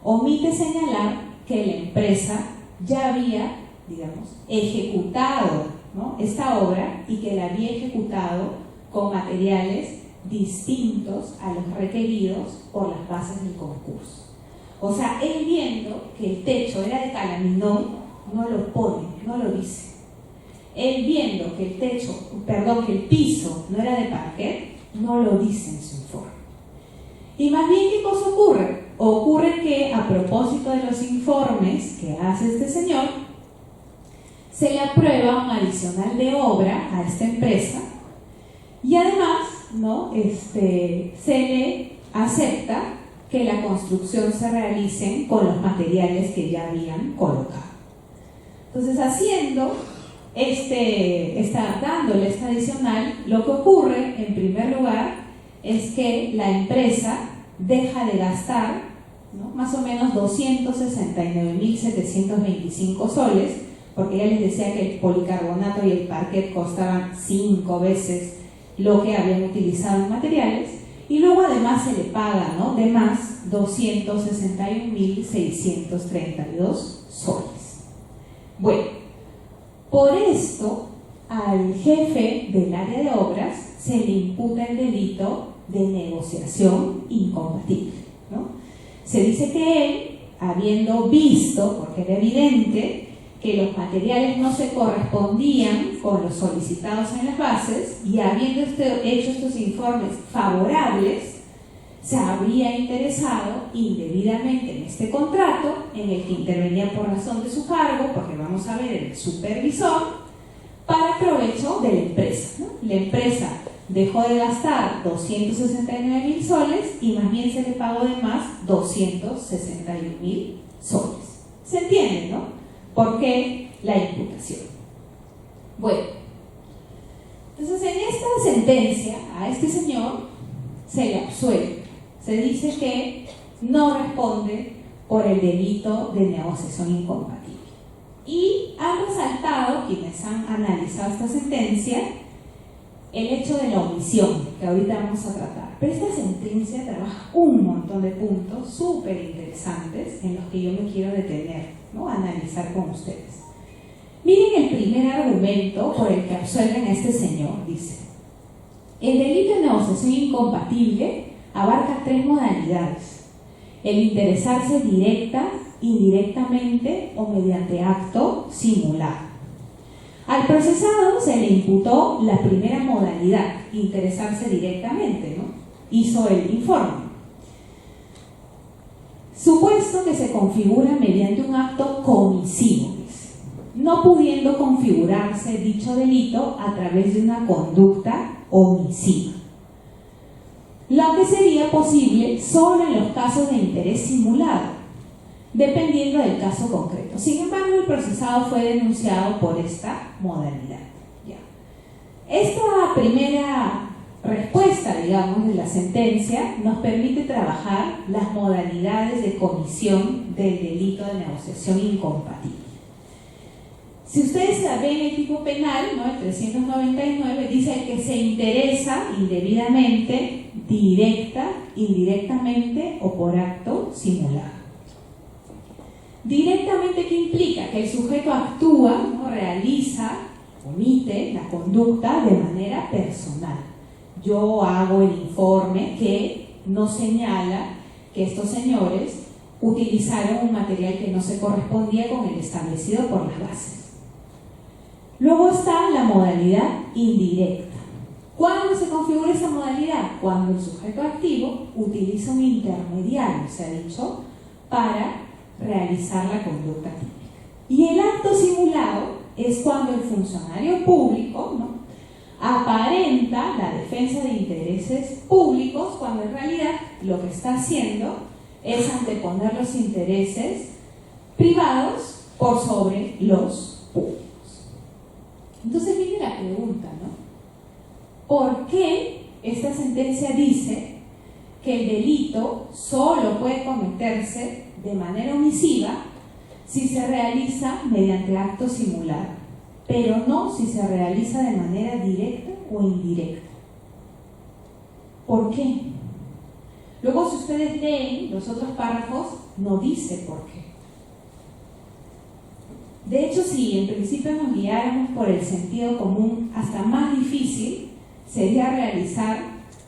omite señalar que la empresa ya había, digamos, ejecutado, ¿no?, esta obra, y que la había ejecutado con materiales distintos a los requeridos por las bases del concurso. O sea, él viendo que el techo era de calaminón, no lo pone, no lo dice. Él viendo que el piso no era de parquet, no lo dice en su informe. Y más bien, ¿qué cosa ocurre? Ocurre que, a propósito de los informes que hace este señor, se le aprueba un adicional de obra a esta empresa, y además, ¿no?, se le acepta que la construcción se realice con los materiales que ya habían colocado. Entonces, dándole esta adicional, lo que ocurre, en primer lugar, es que la empresa deja de gastar, ¿no?, más o menos 269.725 soles, porque ya les decía que el policarbonato y el parquet costaban 5 veces lo que habían utilizado en materiales, y luego además se le paga, ¿no?, de más 261.632 soles. Bueno, por esto al jefe del área de obras se le imputa el delito de negociación incompatible, ¿no? Se dice que él, habiendo visto, porque era evidente, que los materiales no se correspondían con los solicitados en las bases, y habiendo hecho estos informes favorables, se habría interesado indebidamente en este contrato, en el que intervenía por razón de su cargo, porque vamos a ver el supervisor, para provecho de la empresa, ¿no? La empresa dejó de gastar 269.000 soles y más bien se le pagó de más 261.000 soles. ¿Se entiende, no? ¿Por qué la imputación? Bueno, entonces en esta sentencia a este señor se le absuelve. Se dice que no responde por el delito de negociación incompatible. Y han resaltado, quienes han analizado esta sentencia, el hecho de la omisión, que ahorita vamos a tratar. Pero esta sentencia trabaja un montón de puntos súper interesantes en los que yo me quiero detener, ¿no?, analizar con ustedes. Miren el primer argumento por el que absuelven a este señor. Dice: el delito de negociación incompatible abarca 3 modalidades: el interesarse directa, indirectamente o mediante acto simulado. Al procesado se le imputó la primera modalidad, interesarse directamente, ¿no? Hizo el informe. Supuesto que se configura mediante un acto comisivo, dice, no pudiendo configurarse dicho delito a través de una conducta omisiva, lo que sería posible solo en los casos de interés simulado, dependiendo del caso concreto. Sin embargo, el procesado fue denunciado por esta modalidad. Ya. Esta primera respuesta, digamos, de la sentencia nos permite trabajar las modalidades de comisión del delito de negociación incompatible. Si ustedes ven el tipo penal, ¿no? El 399 dice el que se interesa indebidamente, directa, indirectamente o por acto simulado. Directamente, ¿qué implica? Que el sujeto actúa, ¿no? Realiza, omite la conducta de manera personal. Yo hago el informe que no señala que estos señores utilizaron un material que no se correspondía con el establecido por las bases. Luego está la modalidad indirecta. ¿Cuándo se configura esa modalidad? Cuando el sujeto activo utiliza un intermediario, se ha dicho, para realizar la conducta típica. Y el acto simulado es cuando el funcionario público, ¿no?, aparenta la defensa de intereses públicos, cuando en realidad lo que está haciendo es anteponer los intereses privados por sobre los públicos. Entonces viene la pregunta, ¿no? ¿Por qué esta sentencia dice que el delito solo puede cometerse de manera omisiva si se realiza mediante acto simulado, pero no si se realiza de manera directa o indirecta? ¿Por qué? Luego, si ustedes leen los otros párrafos, no dice por qué. De hecho, si en principio nos guiáramos por el sentido común, hasta más difícil sería realizar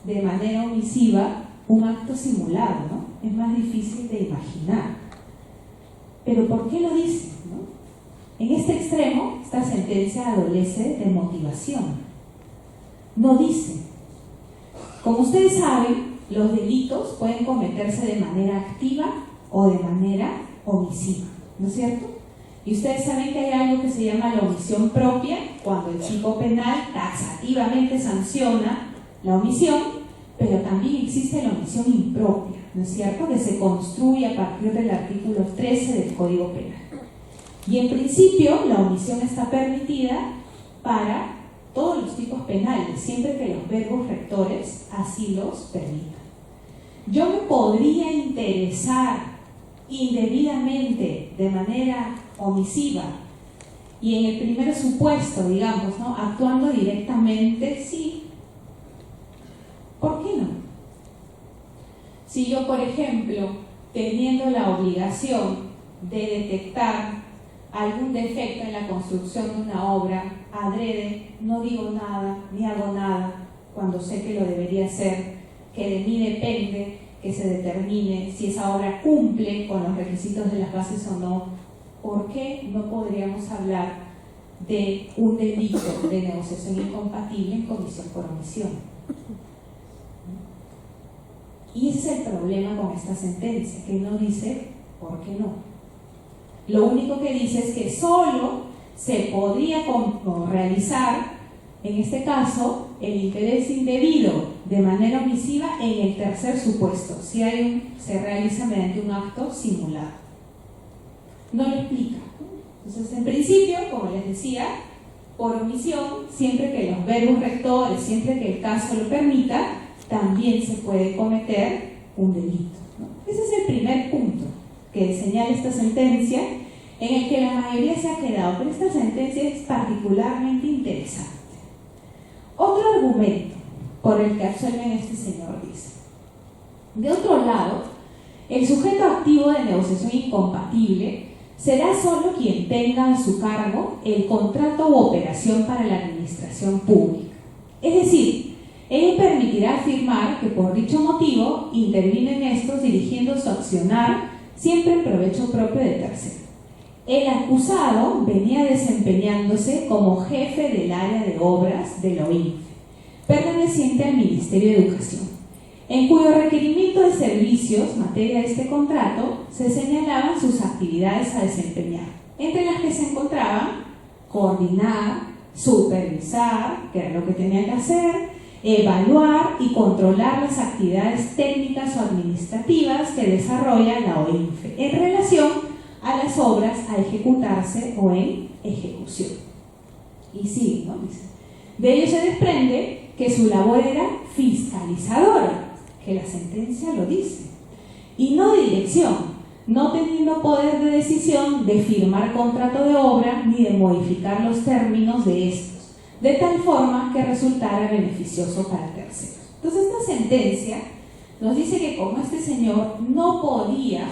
de manera omisiva un acto simulado, ¿no? Es más difícil de imaginar. Pero ¿por qué lo dice, no? En este extremo, esta sentencia adolece de motivación. No dice. Como ustedes saben, los delitos pueden cometerse de manera activa o de manera omisiva, ¿no es cierto? Y ustedes saben que hay algo que se llama la omisión propia, cuando el tipo penal taxativamente sanciona la omisión, pero también existe la omisión impropia, ¿no es cierto?, que se construye a partir del artículo 13 del Código Penal. Y en principio la omisión está permitida para todos los tipos penales, siempre que los verbos rectores así los permitan. Yo me podría interesar indebidamente de manera omisiva y en el primer supuesto, digamos, ¿no?, actuando directamente, sí. ¿Por qué no? Si yo, por ejemplo, teniendo la obligación de detectar algún defecto en la construcción de una obra, adrede, no digo nada, ni hago nada, cuando sé que lo debería hacer, que de mí depende que se determine si esa obra cumple con los requisitos de las bases o no, ¿por qué no podríamos hablar de un delito de negociación incompatible en comisión por omisión? Y ese es el problema con esta sentencia, que no dice por qué no. Lo único que dice es que solo se podría realizar, en este caso, el interés indebido de manera omisiva en el tercer supuesto, si se realiza mediante un acto simulado. No lo explica. Entonces, en principio, como les decía, por omisión, siempre que los verbos rectores, siempre que el caso lo permita, también se puede cometer un delito, ¿no? Ese es el primer punto que señala esta sentencia, en el que la mayoría se ha quedado, pero esta sentencia es particularmente interesante. Otro argumento por el que absuelven a este señor dice: de otro lado, el sujeto activo de negociación incompatible será solo quien tenga a su cargo el contrato u operación para la administración pública. Es decir, él permitirá afirmar que por dicho motivo intervienen estos dirigiendo su accionar siempre en provecho propio de tercero. El acusado venía desempeñándose como jefe del área de obras de la OINFE, perteneciente al Ministerio de Educación. en cuyo requerimiento de servicios, materia de este contrato, se señalaban sus actividades a desempeñar, entre las que se encontraban coordinar, supervisar, que era lo que tenía que hacer, evaluar y controlar las actividades técnicas o administrativas que desarrolla la OINFE en relación a las obras a ejecutarse o en ejecución. Y sí, ¿no? De ello se desprende que su labor era fiscalizadora, que la sentencia lo dice, y no de dirección, no teniendo poder de decisión de firmar contrato de obra ni de modificar los términos de estos, de tal forma que resultara beneficioso para terceros. Entonces esta sentencia nos dice que como este señor no podía,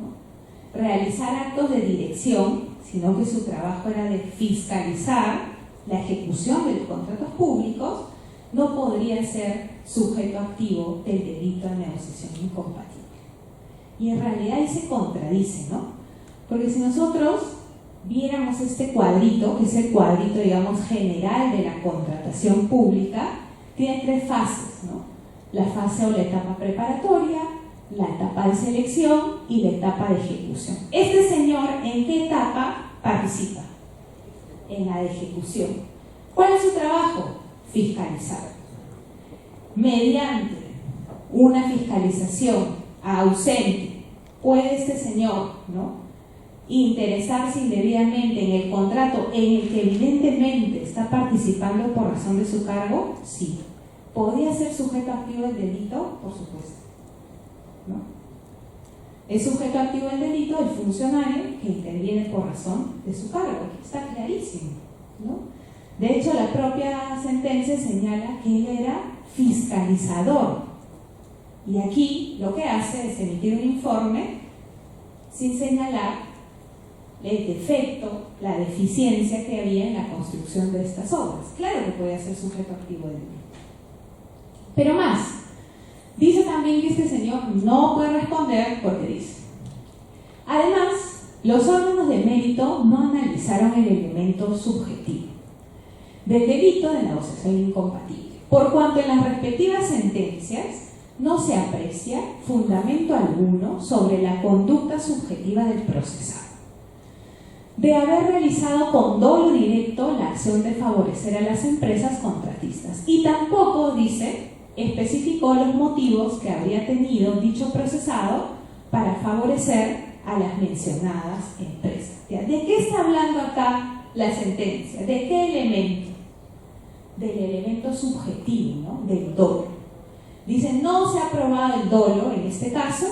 ¿no?, realizar actos de dirección, sino que su trabajo era de fiscalizar la ejecución de los contratos públicos, no podría ser sujeto activo del delito de negociación incompatible. Y en realidad ahí se contradice, ¿no? Porque si nosotros viéramos este cuadrito, que es el cuadrito, digamos, general de la contratación pública, tiene tres fases, ¿no? La fase o la etapa preparatoria, la etapa de selección y la etapa de ejecución. Este señor, ¿en qué etapa participa? En la de ejecución. ¿Cuál es su trabajo? Fiscalizar. Mediante una fiscalización ausente, puede este señor, ¿no?, interesarse indebidamente en el contrato en el que evidentemente está participando por razón de su cargo. Sí. ¿Podría ser sujeto activo del delito? Por supuesto, ¿no? Es sujeto activo del delito el funcionario que interviene por razón de su cargo. Está clarísimo, ¿no? De hecho, la propia sentencia señala que él era fiscalizador. Y aquí lo que hace es emitir un informe sin señalar el defecto, la deficiencia que había en la construcción de estas obras. Claro que podía ser sujeto activo del delito. Pero más, dice también que este señor no puede responder porque dice: además, los órganos de mérito no analizaron el elemento subjetivo del delito de negociación incompatible, por cuanto en las respectivas sentencias no se aprecia fundamento alguno sobre la conducta subjetiva del procesado, de haber realizado con dolo directo la acción de favorecer a las empresas contratistas, y tampoco, dice, especificó los motivos que habría tenido dicho procesado para favorecer a las mencionadas empresas. ¿De qué está hablando acá la sentencia? ¿De qué elemento? Del elemento subjetivo, ¿no?, del dolo. Dice: no se ha aprobado el dolo en este caso,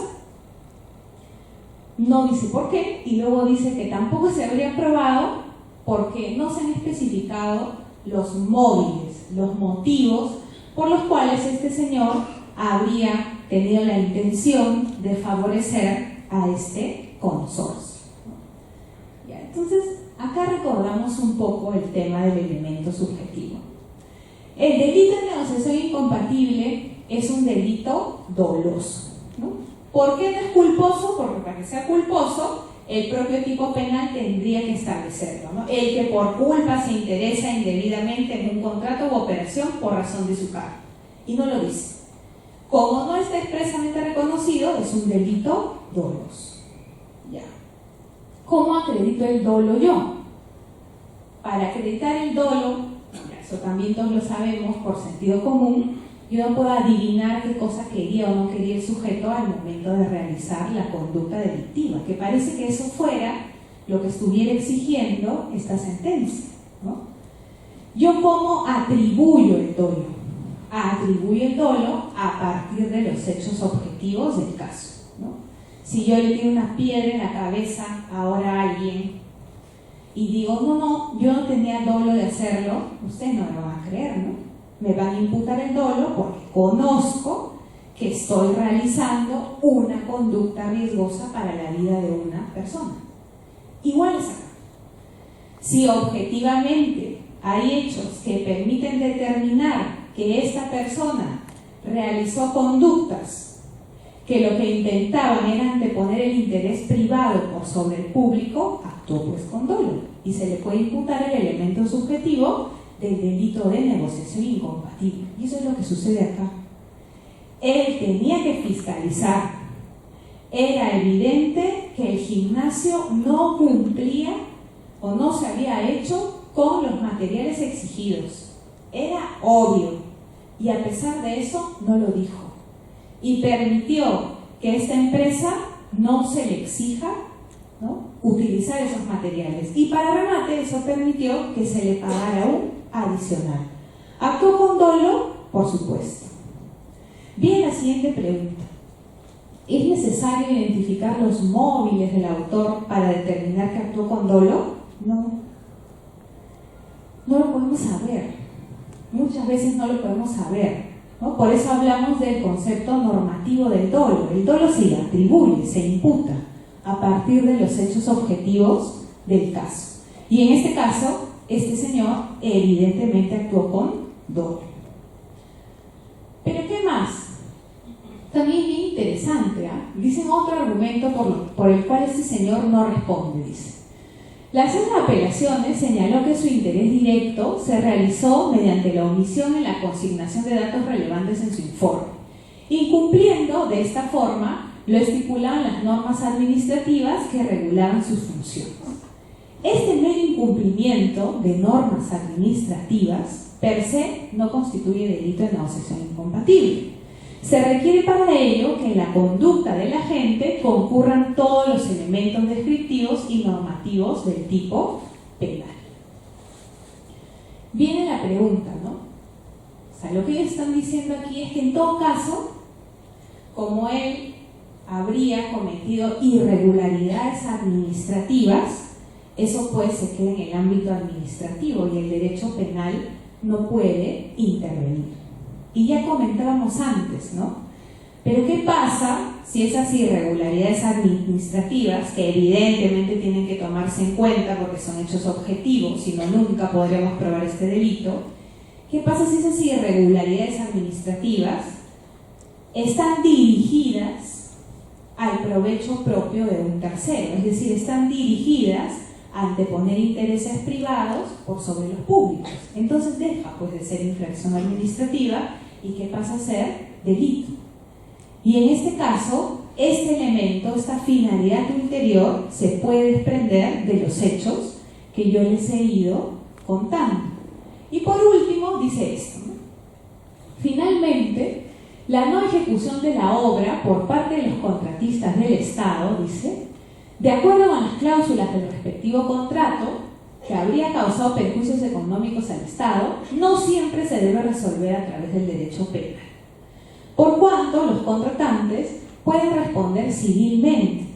no dice por qué, y luego dice que tampoco se habría aprobado porque no se han especificado los móviles, los motivos por los cuales este señor habría tenido la intención de favorecer a este consorcio. Ya, entonces, acá recordamos un poco el tema del elemento subjetivo. El delito de negociación incompatible es un delito doloso, ¿no? ¿Por qué no es culposo? Porque para que sea culposo, el propio tipo penal tendría que establecerlo, ¿no? El que por culpa se interesa indebidamente en un contrato u operación por razón de su cargo. Y no lo dice. Como no está expresamente reconocido, es un delito doloso. Ya. ¿Cómo acredito el dolo yo? Para acreditar el dolo, eso también todos lo sabemos por sentido común, yo no puedo adivinar qué cosa quería o no quería el sujeto al momento de realizar la conducta delictiva, que parece que eso fuera lo que estuviera exigiendo esta sentencia, ¿no? Yo cómo atribuyo el dolo. Atribuyo el dolo a partir de los hechos objetivos del caso, ¿no? Si yo le tiro una piedra en la cabeza ahora a alguien y digo: no, yo no tenía dolo de hacerlo, ustedes no me van a creer, ¿no? Me van a imputar el dolo porque conozco que estoy realizando una conducta riesgosa para la vida de una persona. Igual es acá. Si objetivamente hay hechos que permiten determinar que esta persona realizó conductas que lo que intentaban era anteponer el interés privado por sobre el público, actuó pues con dolo y se le puede imputar el elemento subjetivo del delito de negociación incompatible. Y eso es lo que sucede acá. él tenía que fiscalizar. Era evidente que el gimnasio no cumplía o no se había hecho con los materiales exigidos. Era obvio, y a pesar de eso no lo dijo. Y permitió que esta empresa no se le exija, ¿no?, utilizar esos materiales. Y para remate, eso permitió que se le pagara un adicional. ¿Actuó con dolo? Por supuesto. Viene la siguiente pregunta. ¿Es necesario identificar los móviles del autor para determinar que actuó con dolo? No. No lo podemos saber. Muchas veces no lo podemos saber, ¿no? Por eso hablamos del concepto normativo del dolo. El dolo se atribuye, se imputa a partir de los hechos objetivos del caso. Y en este caso, este señor evidentemente actuó con dolo. ¿Pero qué más? También es bien interesante, ¿eh? Dicen otro argumento por el cual este señor no responde, dice. La sala de apelaciones señaló que su interés directo se realizó mediante la omisión en la consignación de datos relevantes en su informe, incumpliendo de esta forma lo estipulaban las normas administrativas que regulaban sus funciones. Este mero incumplimiento de normas administrativas per se no constituye delito de negociación incompatible. Se requiere para ello que en la conducta del agente concurran todos los elementos descriptivos y normativos del tipo penal. Viene la pregunta, ¿no? O sea, lo que ellos están diciendo aquí es que en todo caso, como él habría cometido irregularidades administrativas, eso pues se queda en el ámbito administrativo y el derecho penal no puede intervenir. Y ya comentábamos antes, ¿no? Pero ¿qué pasa si esas irregularidades administrativas, que evidentemente tienen que tomarse en cuenta porque son hechos objetivos, si no nunca podríamos probar este delito? ¿Qué pasa si esas irregularidades administrativas están dirigidas al provecho propio de un tercero? Es decir, están dirigidas a anteponer intereses privados por sobre los públicos. Entonces deja pues de ser infracción administrativa y que pasa a ser delito. Y en este caso, este elemento, esta finalidad ulterior, se puede desprender de los hechos que yo les he ido contando. Y por último, dice esto, ¿no? Finalmente, la no ejecución de la obra por parte de los contratistas del Estado, dice, de acuerdo con las cláusulas del respectivo contrato, que habría causado perjuicios económicos al Estado, no siempre se debe resolver a través del derecho penal, por cuanto los contratantes pueden responder civilmente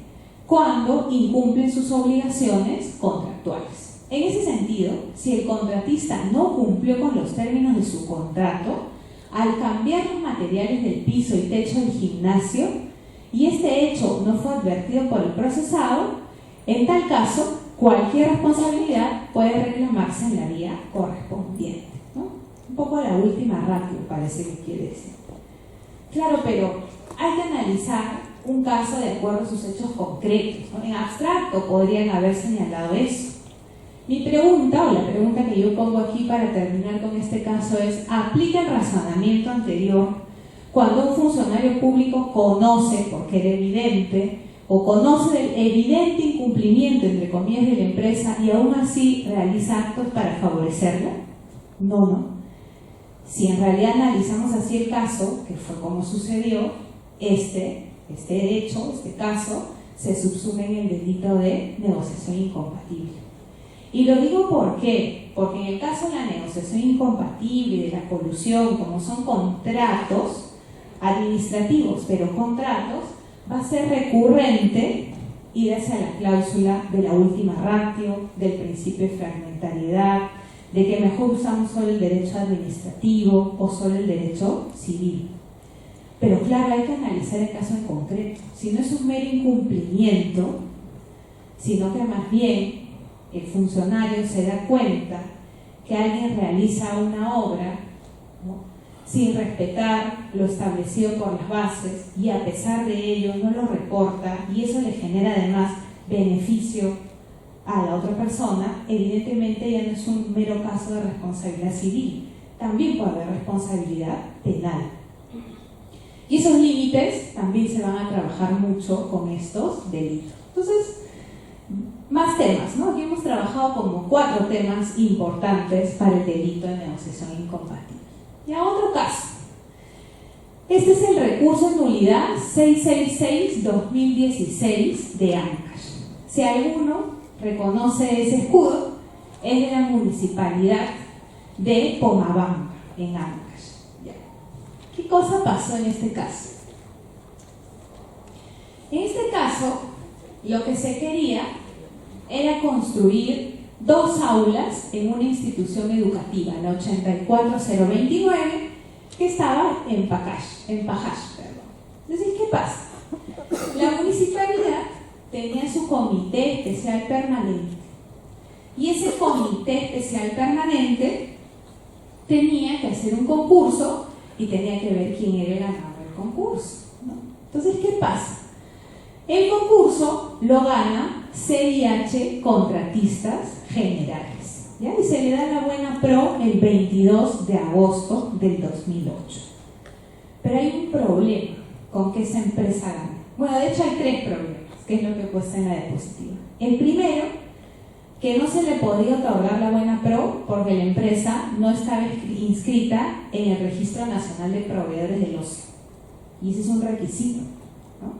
cuando incumplen sus obligaciones contractuales. En ese sentido, si el contratista no cumplió con los términos de su contrato, al cambiar los materiales del piso y techo del gimnasio, y este hecho no fue advertido por el procesado, en tal caso, cualquier responsabilidad puede reclamarse en la vía correspondiente, ¿no? Un poco la última ratio parece que quiere decir. Claro, pero hay que analizar un caso de acuerdo a sus hechos concretos, ¿no? En abstracto podrían haber señalado eso. Mi pregunta, o la pregunta que yo pongo aquí para terminar con este caso es: ¿aplica el razonamiento anterior cuando un funcionario público conoce, porque era evidente, o conoce el evidente incumplimiento, entre comillas, de la empresa y aún así realiza actos para favorecerla? No. Si en realidad analizamos así el caso, que fue como sucedió, este hecho, este caso, se subsume en el delito de negociación incompatible. Y lo digo ¿por qué? Porque en el caso de la negociación incompatible y de la colusión, como son contratos administrativos, pero contratos, va a ser recurrente ir hacia la cláusula de la última ratio, del principio de fragmentariedad, de que mejor usamos solo el derecho administrativo o solo el derecho civil. Pero claro, hay que analizar el caso en concreto. Si no es un mero incumplimiento, sino que más bien el funcionario se da cuenta que alguien realiza una obra, ¿no?, sin respetar lo establecido por las bases, y a pesar de ello no lo reporta, y eso le genera además beneficio a la otra persona, evidentemente ya no es un mero caso de responsabilidad civil, también puede haber responsabilidad penal. Y esos límites también se van a trabajar mucho con estos delitos. Entonces, más temas, ¿no? Aquí hemos trabajado como 4 temas importantes para el delito de negociación incompatible. Y a otro caso. Este es el recurso en nulidad 666-2016 de Ancash. Si alguno reconoce ese escudo, es de la municipalidad de Pomabamba, en Ancash. ¿Qué cosa pasó en este caso? En este caso, lo que se quería era construir 2 aulas en una institución educativa, la 84029, que estaba en Pajash, perdón. Entonces, ¿qué pasa? La municipalidad tenía su comité especial permanente, y ese comité especial permanente tenía que hacer un concurso y tenía que ver quién era el ganador del concurso, ¿no? Entonces, ¿qué pasa? El concurso lo gana CIH Contratistas Generales, ¿ya? Y se le da la buena pro el 22 de agosto del 2008. Pero hay un problema con que esa empresa gana. Bueno, de hecho hay 3 problemas, que es lo que puesta en la diapositiva. El primero, que no se le podía otorgar la buena pro porque la empresa no estaba inscrita en el Registro Nacional de Proveedores del Ocio. Y ese es un requisito, ¿no?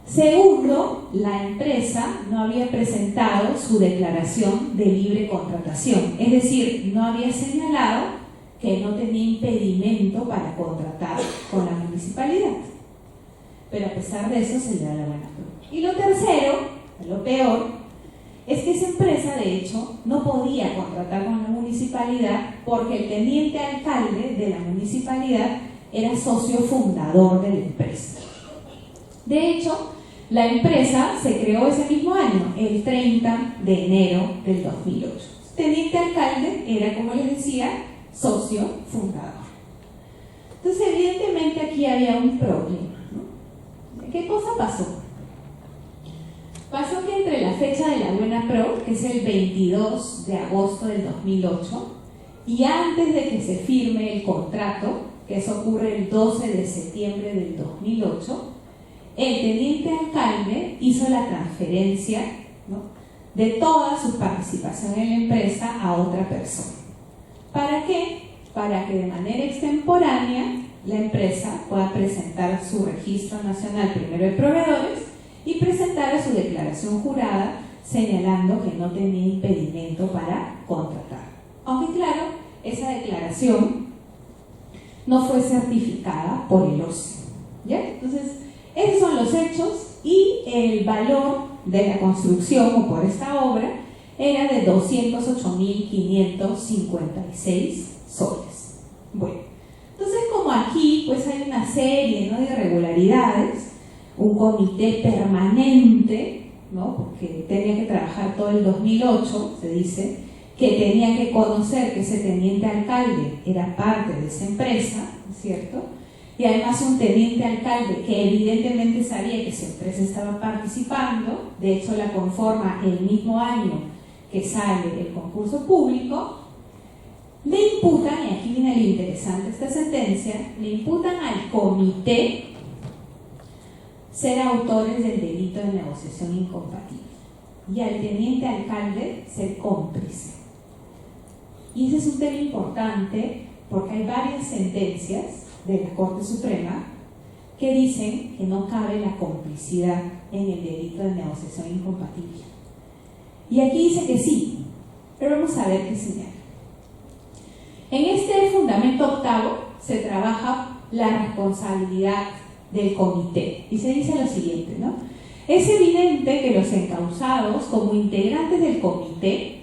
Segundo, la empresa no había presentado su declaración de libre contratación, es decir, no había señalado que no tenía impedimento para contratar con la municipalidad. Pero a pesar de eso se le da la buena pro. Y lo tercero, lo peor, es que esa empresa, de hecho, no podía contratar con la municipalidad porque el teniente alcalde de la municipalidad era socio fundador de la empresa. De hecho, la empresa se creó ese mismo año, el 30 de enero del 2008. El teniente alcalde era, como les decía, socio fundador. Entonces, evidentemente aquí había un problema, ¿no? ¿Qué cosa pasó? Pasó que entre la fecha de la buena pro, que es el 22 de agosto del 2008, y antes de que se firme el contrato, que eso ocurre el 12 de septiembre del 2008, el teniente alcalde hizo la transferencia, ¿no?, de toda su participación en la empresa a otra persona. ¿Para qué? Para que de manera extemporánea la empresa pueda presentar su registro nacional primero de proveedores y presentara su declaración jurada señalando que no tenía impedimento para contratar. Aunque claro, esa declaración no fue certificada por el OCE, ¿ya? Entonces, esos son los hechos y el valor de la construcción o por esta obra era de 208.556 soles. Bueno, entonces como aquí pues hay una serie, ¿no?, de irregularidades, un comité permanente, ¿no?, porque tenía que trabajar todo el 2008, se dice, que tenía que conocer que ese teniente alcalde era parte de esa empresa, ¿no es cierto? Y además un teniente alcalde que evidentemente sabía que su empresa estaba participando, de hecho la conforma el mismo año que sale el concurso público, le imputan, y aquí viene lo interesante de esta sentencia, le imputan al comité ser autores del delito de negociación incompatible y al teniente alcalde ser cómplice. Y ese es un tema importante porque hay varias sentencias de la Corte Suprema que dicen que no cabe la complicidad en el delito de negociación incompatible. Y aquí dice que sí, pero vamos a ver qué señala. En este fundamento octavo se trabaja la responsabilidad del comité y se dice lo siguiente, ¿no? Es evidente que los encausados como integrantes del comité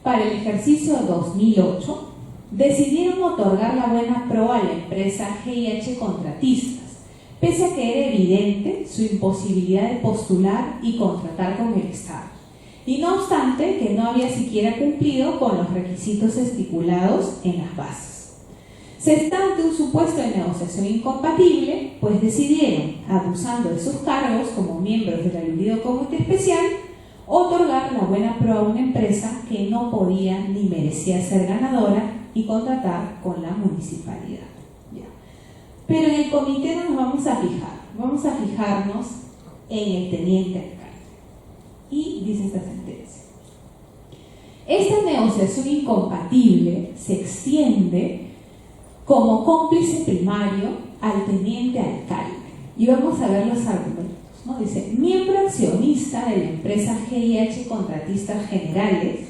para el ejercicio 2008 decidieron otorgar la buena pro a la empresa GIH Contratistas, pese a que era evidente su imposibilidad de postular y contratar con el Estado, y no obstante que no había siquiera cumplido con los requisitos estipulados en las bases. Se está ante un supuesto de negociación incompatible, pues decidieron, abusando de sus cargos como miembros del aludido comité especial, otorgar la buena pro a una empresa que no podía ni merecía ser ganadora y contratar con la municipalidad. ¿Ya? Pero en el comité no nos vamos a fijar, vamos a fijarnos en el teniente alcalde. Y dice esta sentencia: esta negociación incompatible se extiende como cómplice primario al teniente alcalde. Y vamos a ver los argumentos, ¿no? Dice: miembro accionista de la empresa GIH Contratistas Generales,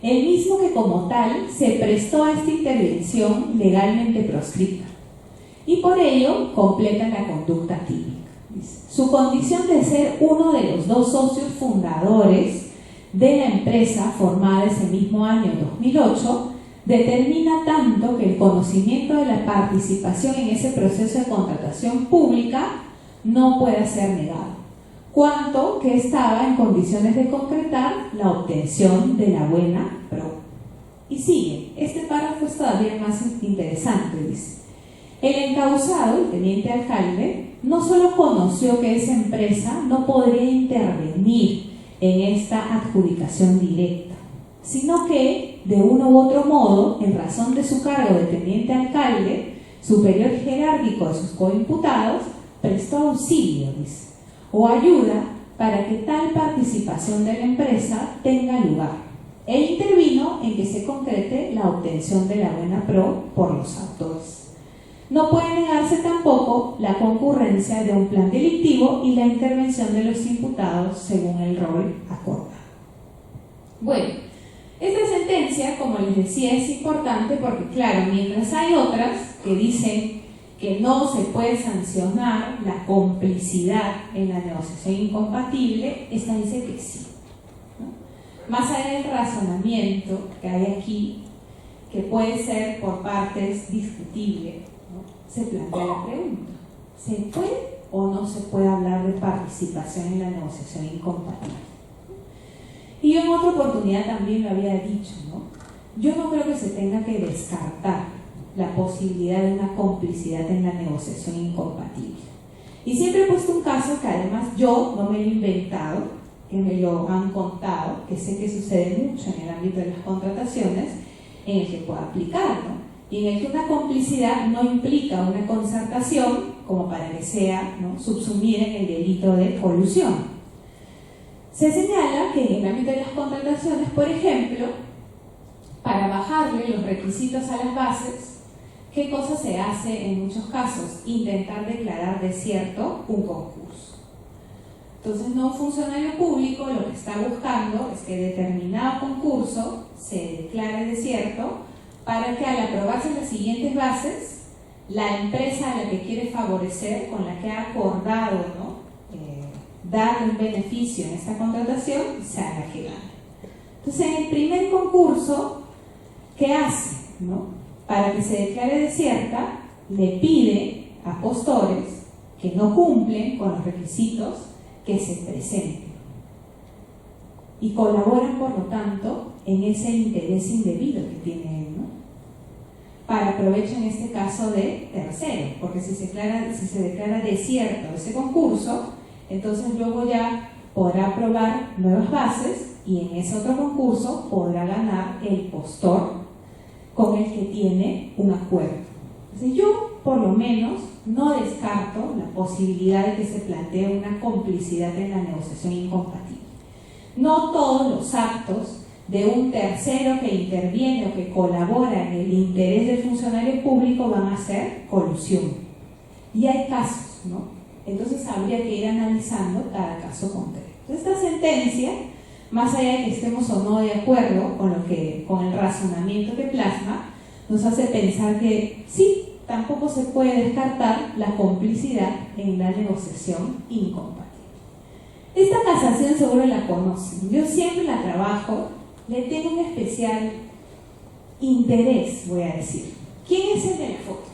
el mismo que como tal se prestó a esta intervención legalmente proscrita, y por ello completa la conducta típica. Dice: su condición de ser uno de los dos socios fundadores de la empresa formada ese mismo año 2008 determina tanto que el conocimiento de la participación en ese proceso de contratación pública no pueda ser negado, cuanto que estaba en condiciones de concretar la obtención de la buena pro. Y sigue, este párrafo es todavía más interesante, dice: el encausado, el teniente alcalde, no solo conoció que esa empresa no podría intervenir en esta adjudicación directa, sino que, de uno u otro modo, en razón de su cargo de teniente alcalde, superior jerárquico de sus coimputados, prestó auxilio, dice, o ayuda para que tal participación de la empresa tenga lugar, e intervino en que se concrete la obtención de la buena pro por los autores. No puede negarse tampoco la concurrencia de un plan delictivo y la intervención de los imputados según el rol acordado. Bueno, esta sentencia, como les decía, es importante porque, claro, mientras hay otras que dicen que no se puede sancionar la complicidad en la negociación incompatible, esta dice que sí, ¿no? Más allá del razonamiento que hay aquí, que puede ser por partes discutible, ¿no? Se plantea la pregunta: ¿se puede o no se puede hablar de participación en la negociación incompatible? Y yo en otra oportunidad también lo había dicho, ¿no? Yo no creo que se tenga que descartar la posibilidad de una complicidad en la negociación incompatible. Y siempre he puesto un caso que además yo no me lo he inventado, que me lo han contado, que sé que sucede mucho en el ámbito de las contrataciones, en el que pueda aplicar, ¿no? Y en el que una complicidad no implica una concertación como para que sea, ¿no?, subsumir en el delito de colusión. Se señala que en el ámbito de las contrataciones, por ejemplo, para bajarle los requisitos a las bases, ¿qué cosa se hace en muchos casos? Intentar declarar desierto un concurso. Entonces, un funcionario público lo que está buscando es que determinado concurso se declare desierto para que, al aprobarse las siguientes bases, la empresa a la que quiere favorecer, con la que ha acordado, ¿no?, darle un beneficio en esta contratación, sea la que gane. Entonces, en el primer concurso, ¿qué hace, no? Para que se declare desierta, le pide a postores que no cumplen con los requisitos que se presenten y colaboran, por lo tanto, en ese interés indebido que tiene él, ¿no?, para provecho en este caso de tercero, porque si se declara desierto ese concurso, entonces luego ya podrá aprobar nuevas bases y en ese otro concurso podrá ganar el postor con el que tiene un acuerdo. Entonces yo, por lo menos, no descarto la posibilidad de que se plantee una complicidad en la negociación incompatible. No todos los actos de un tercero que interviene o que colabora en el interés del funcionario público van a ser colusión. Y hay casos, ¿no? Entonces habría que ir analizando cada caso concreto. Esta sentencia, más allá de que estemos o no de acuerdo con el razonamiento que plasma, nos hace pensar que sí, tampoco se puede descartar la complicidad en la negociación incompatible. Esta casación seguro la conocen. Yo siempre la trabajo, le tengo un especial interés, voy a decir. ¿Quién es el de la foto?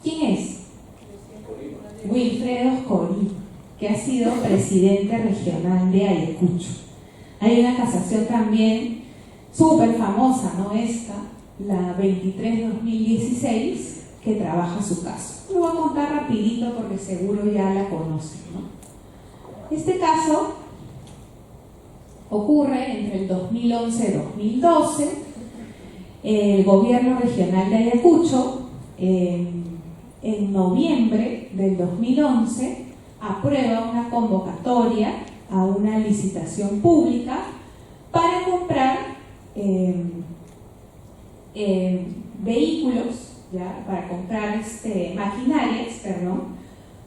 ¿Quién es? Wilfredo Oscorín, que ha sido presidente regional de Ayacucho. Hay una casación también súper famosa, ¿no? Esta, la 23-2016, que trabaja su caso. Lo voy a contar rapidito porque seguro ya la conocen, ¿no? Este caso ocurre entre el 2011 y 2012. El gobierno regional de Ayacucho en noviembre del 2011 aprueba una convocatoria a una licitación pública para comprar vehículos, ¿ya? Para comprar maquinarias,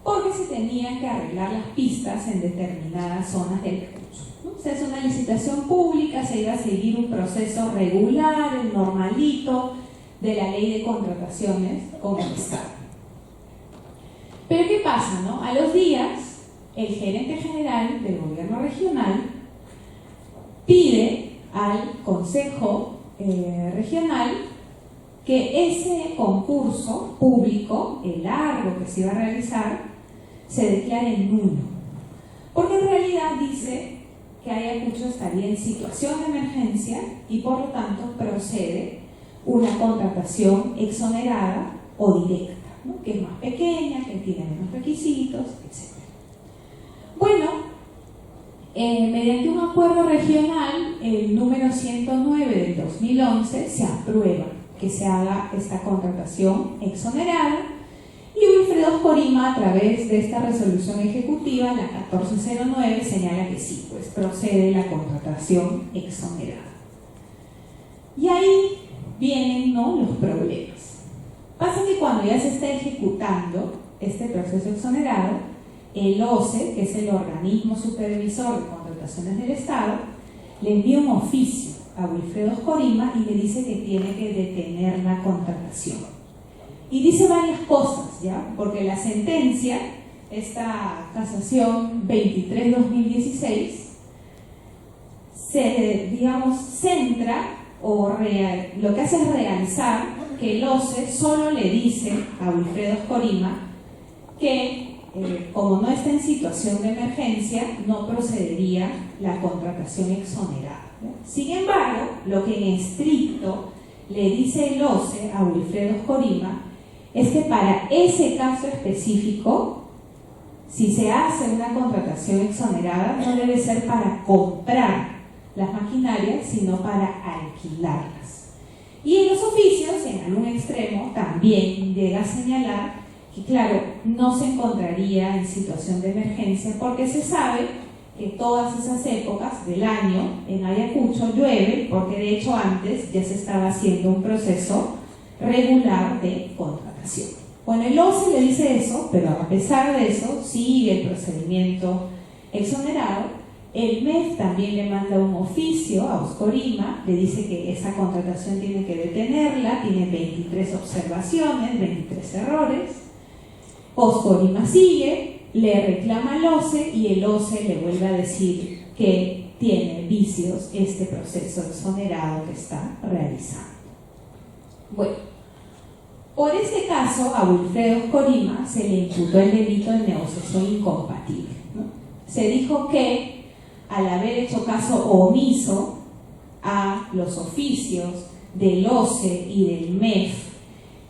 porque se tenían que arreglar las pistas en determinadas zonas del Perú, ¿no? Se hace una licitación pública, se iba a seguir un proceso regular, el normalito de la ley de contrataciones con el Estado. Pero ¿qué pasa, no? A los días, el gerente general del gobierno regional pide al Consejo Regional que ese concurso público, el largo que se iba a realizar, se declare nulo. Porque en realidad dice que Ayacucho estaría en situación de emergencia y por lo tanto procede una contratación exonerada o directa, ¿no? Que es más pequeña, que tiene menos requisitos, etc. Bueno, mediante un acuerdo regional, el número 109 del 2011, se aprueba que se haga esta contratación exonerada y Wilfredo Corima, a través de esta resolución ejecutiva, la 1409, señala que sí, pues procede la contratación exonerada. Y ahí vienen, ¿no?, los problemas. Pasa que cuando ya se está ejecutando este proceso exonerado, el OCE, que es el organismo supervisor de contrataciones del Estado, le envía un oficio a Wilfredo Corima y le dice que tiene que detener la contratación. Y dice varias cosas, ¿ya? Porque la sentencia, esta casación 23-2016, se, centra o lo que hace es realzar que el OCE solo le dice a Wilfredo Corima que como no está en situación de emergencia, no procedería la contratación exonerada. Sin embargo, lo que en estricto le dice el OCE a Wilfredo Corima es que para ese caso específico, si se hace una contratación exonerada, no debe ser para comprar las maquinarias, sino para alquilarlas. Y en los oficios, en algún extremo, también llega a señalar que, claro, no se encontraría en situación de emergencia porque se sabe que todas esas épocas del año en Ayacucho llueve, porque de hecho antes ya se estaba haciendo un proceso regular de contratación. Bueno, el OCE le dice eso, pero a pesar de eso sigue el procedimiento exonerado. El MEF también le manda un oficio a Oscorima, le dice que esa contratación tiene que detenerla, tiene 23 observaciones, 23 errores. Oscorima sigue, le reclama al OCE y el OCE le vuelve a decir que tiene vicios este proceso exonerado que está realizando. Bueno, por este caso a Wilfredo Corima se le imputó el delito de negociación incompatible, ¿no? Se dijo que al haber hecho caso omiso a los oficios del OCE y del MEF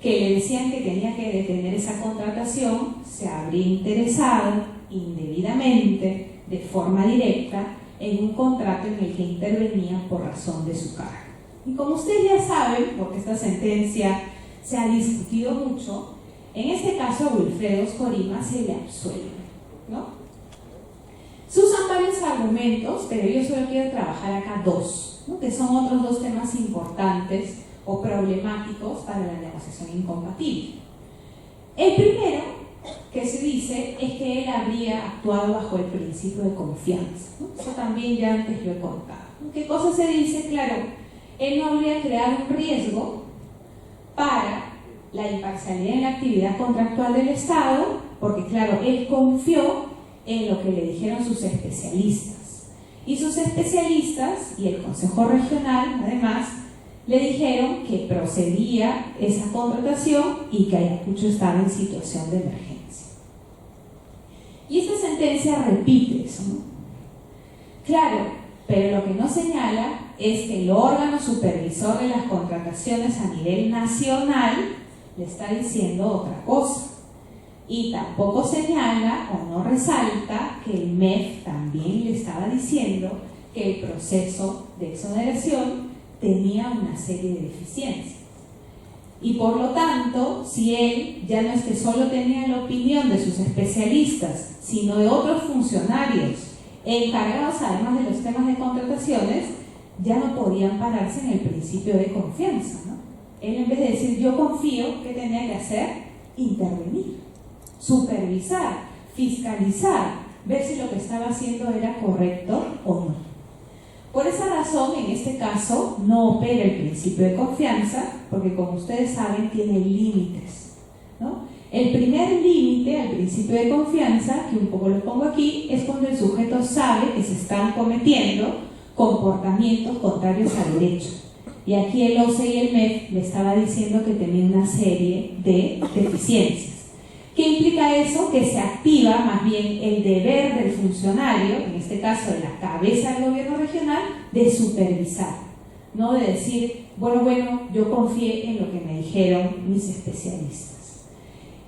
que le decían que tenía que detener esa contratación, se habría interesado indebidamente, de forma directa, en un contrato en el que intervenía por razón de su cargo. Y como ustedes ya saben, porque esta sentencia se ha discutido mucho, en este caso a Wilfredo Corima se le absuelve, ¿no? Se usan varios argumentos, pero yo solo quiero trabajar acá dos, ¿no?, que son otros dos temas importantes o problemáticos para la negociación incompatible. El primero que se dice es que él habría actuado bajo el principio de confianza, ¿no? Eso también ya antes lo he contado. ¿Qué cosa se dice? Claro, él no habría creado un riesgo para la imparcialidad en la actividad contractual del Estado, porque claro, él confió en lo que le dijeron sus especialistas. Y sus especialistas y el Consejo Regional, además, le dijeron que procedía esa contratación y que Ayacucho estaba en situación de emergencia. Y esta sentencia repite eso, ¿no? Claro, pero lo que no señala es que el órgano supervisor de las contrataciones a nivel nacional le está diciendo otra cosa. Y tampoco señala o no resalta que el MEF también le estaba diciendo que el proceso de exoneración tenía una serie de deficiencias. Y por lo tanto, si él ya no es que solo tenía la opinión de sus especialistas, sino de otros funcionarios encargados además de los temas de contrataciones, ya no podían pararse en el principio de confianza, ¿no? Él, en vez de decir yo confío, ¿qué tenía que hacer? Intervenir, supervisar, fiscalizar, ver si lo que estaba haciendo era correcto o no. Por esa razón, en este caso, no opera el principio de confianza, porque como ustedes saben, tiene límites, ¿no? El primer límite al principio de confianza, que un poco lo pongo aquí, es cuando el sujeto sabe que se están cometiendo comportamientos contrarios al derecho. Y aquí el OCE y el MEF le estaba diciendo que tenía una serie de deficiencias. ¿Qué implica eso? Que se activa más bien el deber del funcionario, en este caso de la cabeza del gobierno regional, de supervisar, no de decir, bueno, yo confié en lo que me dijeron mis especialistas.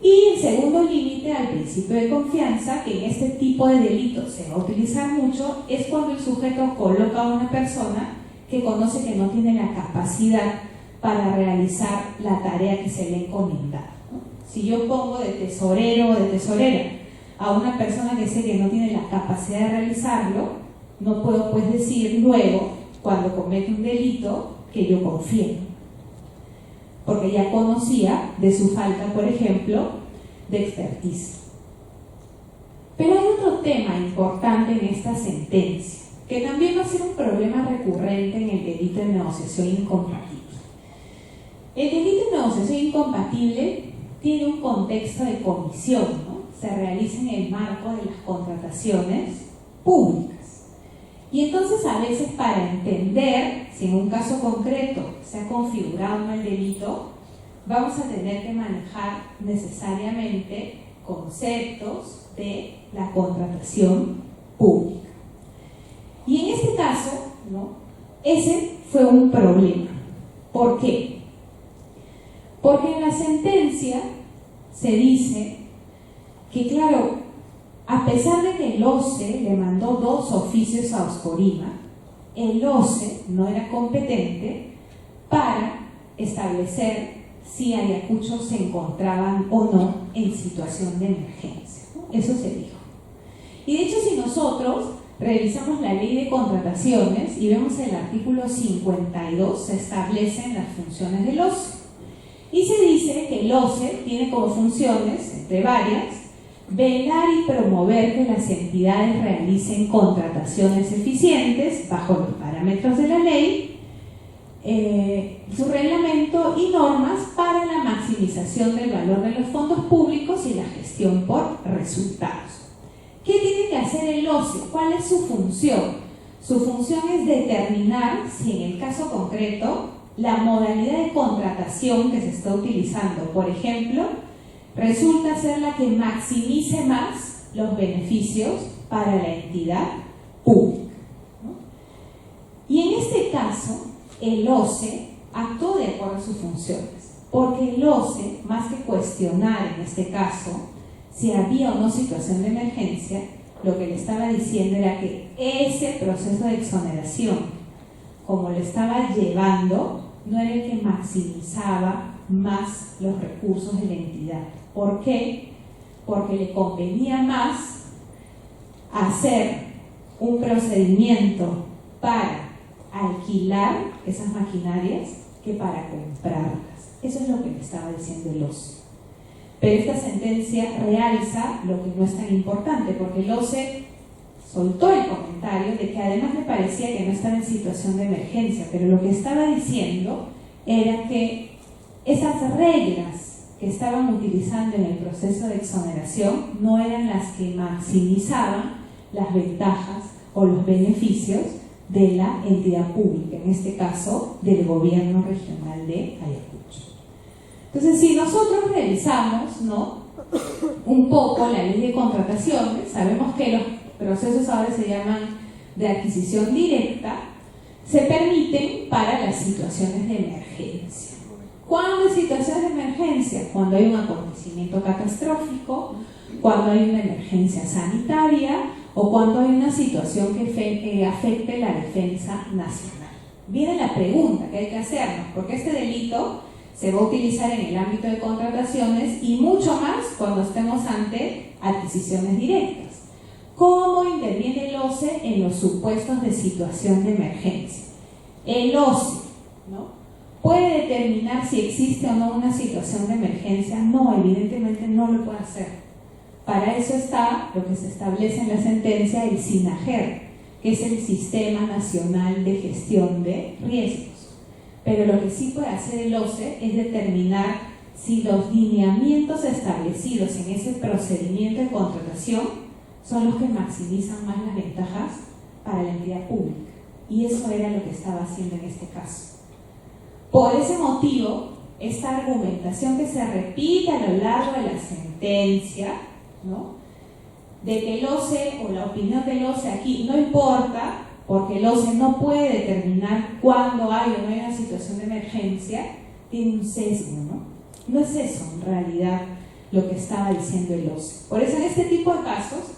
Y el segundo límite al principio de confianza, que en este tipo de delitos se va a utilizar mucho, es cuando el sujeto coloca a una persona que conoce que no tiene la capacidad para realizar la tarea que se le ha encomendado. Si yo pongo de tesorero o de tesorera a una persona que sé que no tiene la capacidad de realizarlo, no puedo pues decir luego, cuando comete un delito, que yo confío, porque ya conocía de su falta, por ejemplo, de expertise. Pero hay otro tema importante en esta sentencia, que también va a ser un problema recurrente en el delito de negociación incompatible. El delito de negociación incompatible tiene un contexto de comisión, ¿no? Se realiza en el marco de las contrataciones públicas. Y entonces a veces para entender si en un caso concreto se ha configurado o no el delito, vamos a tener que manejar necesariamente conceptos de la contratación pública. Y en este caso, ¿no? Ese fue un problema. ¿Por qué? Porque en la sentencia se dice que, claro, a pesar de que el OCE le mandó 2 oficios a Oscorima, el OCE no era competente para establecer si Ayacucho se encontraban o no en situación de emergencia, ¿no? Eso se dijo. Y de hecho, si nosotros revisamos la ley de contrataciones y vemos el artículo 52, se establecen las funciones del OCE. Y se dice que el OCE tiene como funciones, entre varias, velar y promover que las entidades realicen contrataciones eficientes bajo los parámetros de la ley, su reglamento y normas para la maximización del valor de los fondos públicos y la gestión por resultados. ¿Qué tiene que hacer el OCE? ¿Cuál es su función? Su función es determinar si en el caso concreto la modalidad de contratación que se está utilizando, por ejemplo, resulta ser la que maximice más los beneficios para la entidad pública, ¿no? Y en este caso, el OCE actuó de acuerdo a sus funciones, porque el OCE, más que cuestionar en este caso si había o no situación de emergencia, lo que le estaba diciendo era que ese proceso de exoneración, como lo estaba llevando, no era el que maximizaba más los recursos de la entidad. ¿Por qué? Porque le convenía más hacer un procedimiento para alquilar esas maquinarias que para comprarlas. Eso es lo que le estaba diciendo el OCE. Pero esta sentencia realza lo que no es tan importante, porque el OCE soltó el comentario de que además le parecía que no estaba en situación de emergencia, pero lo que estaba diciendo era que esas reglas que estaban utilizando en el proceso de exoneración no eran las que maximizaban las ventajas o los beneficios de la entidad pública, en este caso del gobierno regional de Ayacucho. Entonces, si nosotros revisamos, ¿no?, un poco la ley de contrataciones, sabemos que los procesos ahora se llaman de adquisición directa, se permiten para las situaciones de emergencia. ¿Cuándo hay situaciones de emergencia? Cuando hay un acontecimiento catastrófico, cuando hay una emergencia sanitaria o cuando hay una situación que afecte la defensa nacional. Viene la pregunta que hay que hacernos, porque este delito se va a utilizar en el ámbito de contrataciones y mucho más cuando estemos ante adquisiciones directas. ¿Cómo interviene el OCE en los supuestos de situación de emergencia? El OCE, ¿no?, ¿puede determinar si existe o no una situación de emergencia? No, evidentemente no lo puede hacer. Para eso está lo que se establece en la sentencia, el SINAGER, que es el Sistema Nacional de Gestión de Riesgos. Pero lo que sí puede hacer el OCE es determinar si los lineamientos establecidos en ese procedimiento de contratación son los que maximizan más las ventajas para la entidad pública. Y eso era lo que estaba haciendo en este caso. Por ese motivo, esta argumentación que se repite a lo largo de la sentencia, ¿no?, de que el OCE o la opinión del OCE aquí no importa, porque el OCE no puede determinar cuándo hay o no hay una situación de emergencia, tiene un sesgo, ¿no? No es eso en realidad lo que estaba diciendo el OCE. Por eso en este tipo de casos,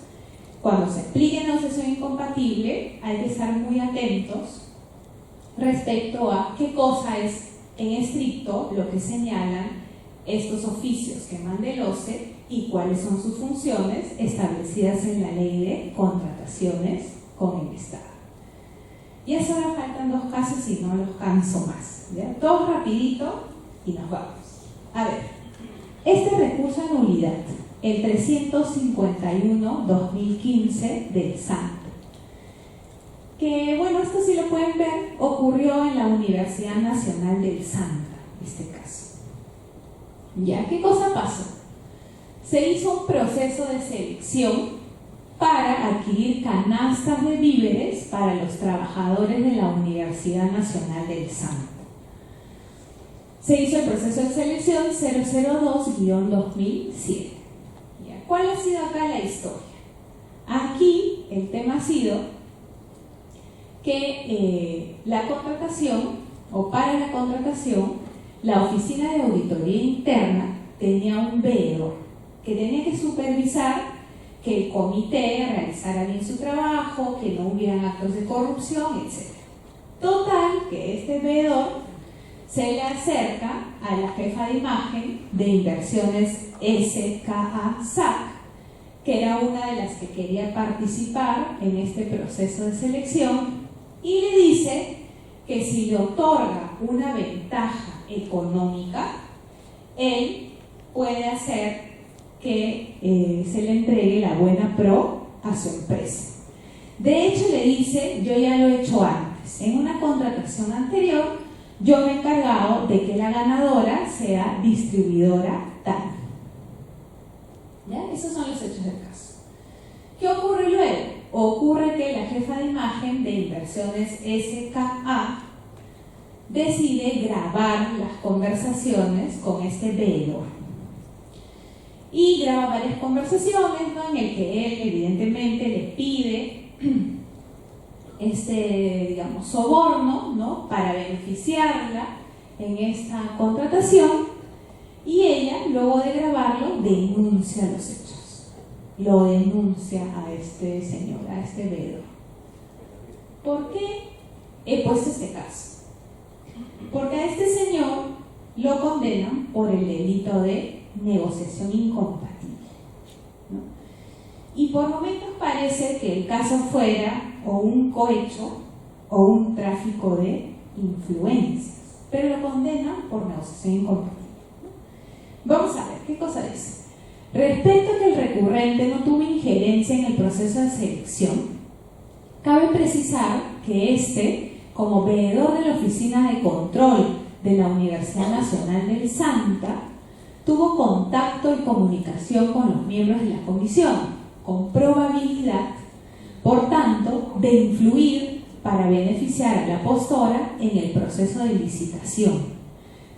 cuando se explique negociación incompatible, hay que estar muy atentos respecto a qué cosa es en estricto lo que señalan estos oficios que manda el OCE y cuáles son sus funciones establecidas en la ley de contrataciones con el Estado. Ya solo faltan 2 casos y no los canso más, ¿ya? Todos rapidito y nos vamos. A ver, este recurso de nulidad, el 351-2015 del Santo, que bueno, esto sí lo pueden ver, ocurrió en la Universidad Nacional del Santa, este caso. ¿Ya? ¿Qué cosa pasó? Se hizo un proceso de selección para adquirir canastas de víveres para los trabajadores de la Universidad Nacional del Santa. Se hizo el proceso de selección 002-2007. ¿Ya? ¿Cuál ha sido acá la historia? Aquí el tema ha sido que la contratación, o para la contratación, la Oficina de Auditoría Interna tenía un veedor que tenía que supervisar que el comité realizara bien su trabajo, que no hubieran actos de corrupción, etc. Total, que este veedor se le acerca a la jefa de imagen de Inversiones SKA SAC, que era una de las que quería participar en este proceso de selección, y le dice que si le otorga una ventaja económica, él puede hacer que se le entregue la buena pro a su empresa. De hecho, le dice, yo ya lo he hecho antes. En una contratación anterior, yo me he encargado de que la ganadora sea distribuidora tal. ¿Ya? Esos son los hechos del caso. ¿Qué ocurre luego? Ocurre que la jefa de imagen de Inversiones SKA decide grabar las conversaciones con este veedor. Y graba varias conversaciones, ¿no?, en el que él evidentemente le pide digamos, soborno, ¿no?, para beneficiarla en esta contratación, y ella, luego de grabarlo, denuncia los hechos. Lo denuncia a este señor, a este veedor. ¿Por qué he puesto este caso? Porque a este señor lo condenan por el delito de negociación incompatible, ¿no? Y por momentos parece que el caso fuera o un cohecho o un tráfico de influencias, pero lo condenan por negociación incompatible, ¿no? Vamos a ver, ¿qué cosa dice? Respecto a que el recurrente no tuvo injerencia en el proceso de selección, cabe precisar que como veedor de la Oficina de Control de la Universidad Nacional del Santa, tuvo contacto y comunicación con los miembros de la comisión, con probabilidad, por tanto, de influir para beneficiar a la postora en el proceso de licitación,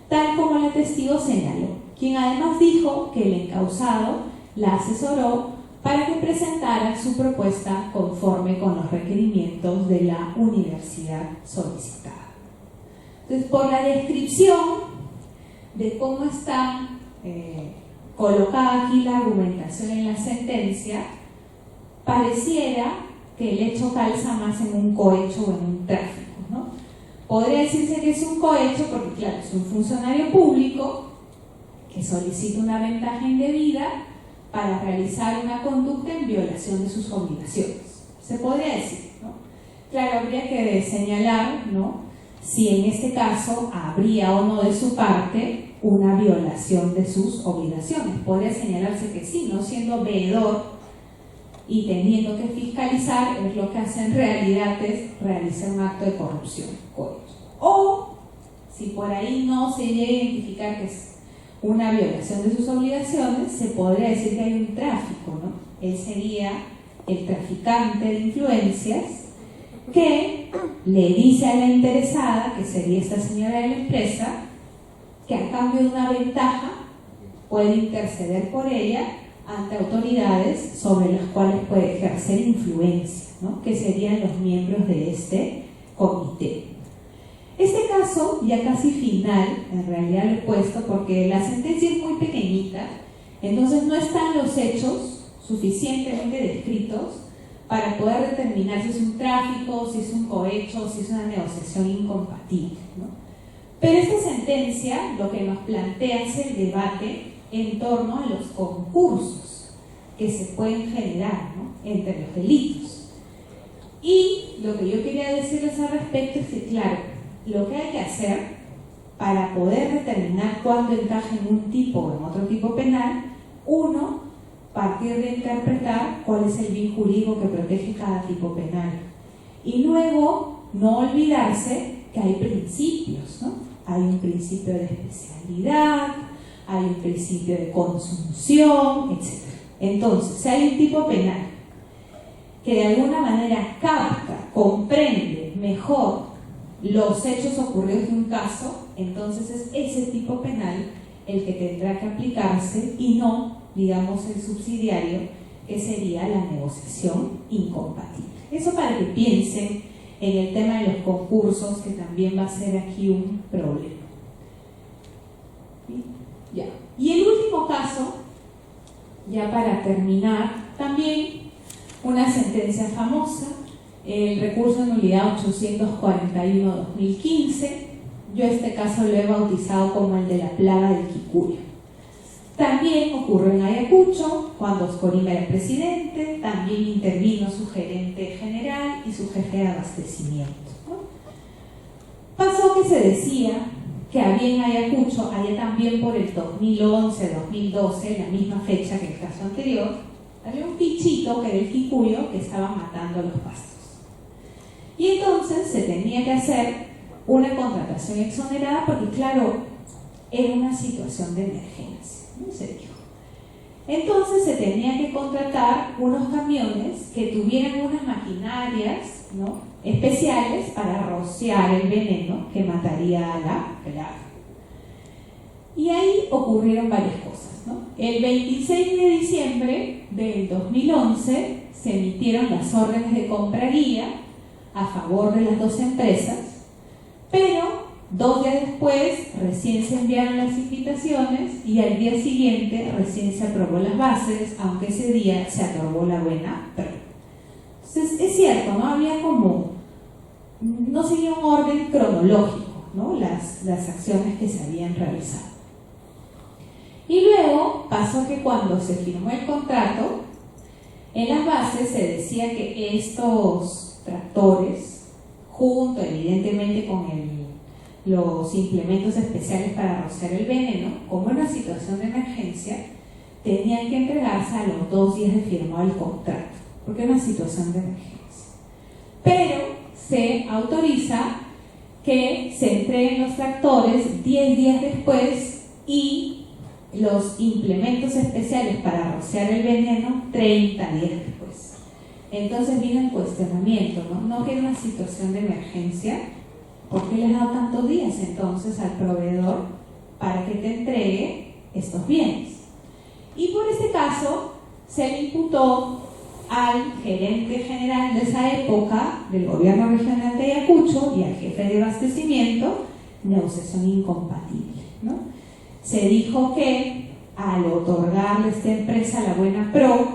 tal como el testigo señaló, quien además dijo que el encausado la asesoró para que presentara su propuesta conforme con los requerimientos de la universidad solicitada. Entonces, por la descripción de cómo está colocada aquí la argumentación en la sentencia, pareciera que el hecho calza más en un cohecho o en un tráfico, ¿no? podría decirse que es un cohecho porque, claro, es un funcionario público que solicita una ventaja indebida para realizar una conducta en violación de sus obligaciones. Se podría decir, ¿no? Claro, habría que señalar, ¿no?, si en este caso habría o no de su parte una violación de sus obligaciones. Podría señalarse que sí, no siendo veedor y teniendo que fiscalizar, es lo que hace en realidad es realizar un acto de corrupción. O si por ahí no se llega a identificar que es una violación de sus obligaciones, se podría decir que hay un tráfico, ¿no? Él sería el traficante de influencias que le dice a la interesada, que sería esta señora de la empresa, que a cambio de una ventaja puede interceder por ella ante autoridades sobre las cuales puede ejercer influencia, ¿no?, que serían los miembros de este comité. Este caso, ya casi final, en realidad lo he puesto porque la sentencia es muy pequeñita, entonces no están los hechos suficientemente descritos para poder determinar si es un tráfico, si es un cohecho, si es una negociación incompatible, ¿no? Pero esta sentencia lo que nos plantea es el debate en torno a los concursos que se pueden generar, ¿no?, entre los delitos. Y lo que yo quería decirles al respecto es que, claro, lo que hay que hacer para poder determinar cuándo encaja en un tipo o en otro tipo penal, uno, partir de interpretar cuál es el bien jurídico que protege cada tipo penal. Y luego, no olvidarse que hay principios, ¿no? Hay un principio de especialidad, hay un principio de consunción, etc. Entonces, si hay un tipo penal que de alguna manera capta, comprende mejor los hechos ocurridos en un caso, entonces es ese tipo penal el que tendrá que aplicarse y no, digamos, el subsidiario, que sería la negociación incompatible. Eso para que piensen en el tema de los concursos, que también va a ser aquí un problema. Ya. Y el último caso, ya para terminar, también una sentencia famosa, el recurso de nulidad 841-2015. Yo este caso lo he bautizado como el de la plaga del Kikuyo. También ocurrió en Ayacucho, cuando Oscorima era presidente, también intervino su gerente general y su jefe de abastecimiento, ¿no? Pasó que se decía que había en Ayacucho, allá también por el 2011-2012, la misma fecha que el caso anterior, había un pichito que era el Kikuyo que estaba matando a los pastos. Y entonces se tenía que hacer una contratación exonerada porque, claro, era una situación de emergencia, ¿no? Se dijo. Entonces se tenía que contratar unos camiones que tuvieran unas maquinarias, ¿no?, especiales para rociar el veneno que mataría a la plaga. Y ahí ocurrieron varias cosas, ¿no? El 26 de diciembre del 2011 se emitieron las órdenes de compra guía a favor de las dos empresas, pero 2 días después recién se enviaron las invitaciones y al día siguiente recién se aprobó las bases, aunque ese día se aprobó la buena prueba. Entonces es cierto, ¿no? Había como, no seguía un orden cronológico, ¿no?, las acciones que se habían realizado. Y luego pasó que cuando se firmó el contrato, en las bases se decía que estos tractores, junto evidentemente con los implementos especiales para rociar el veneno, como en una situación de emergencia, tenían que entregarse a los 2 días de firmado el contrato, porque era una situación de emergencia. Pero se autoriza que se entreguen los tractores 10 días después y los implementos especiales para rociar el veneno 30 días después. Entonces vino el cuestionamiento, ¿no? Que era una situación de emergencia, ¿por qué les da tantos días entonces al proveedor para que te entregue estos bienes? Y por este caso se le imputó al gerente general de esa época del gobierno regional de Ayacucho y al jefe de abastecimiento negociación incompatible, ¿no? Se dijo que al otorgarle a esta empresa la buena pro,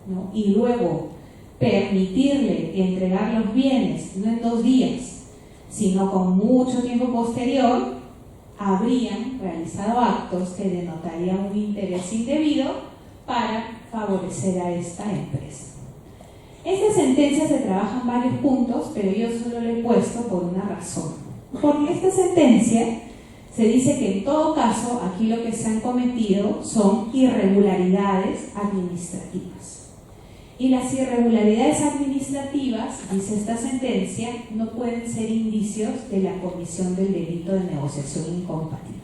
¿no?, y luego permitirle entregar los bienes no en 2 días, sino con mucho tiempo posterior, habrían realizado actos que denotarían un interés indebido para favorecer a esta empresa. Esta sentencia se trabaja en varios puntos, pero yo solo lo he puesto por una razón. Porque esta sentencia se dice que en todo caso aquí lo que se han cometido son irregularidades administrativas. Y las irregularidades administrativas, dice esta sentencia, no pueden ser indicios de la comisión del delito de negociación incompatible,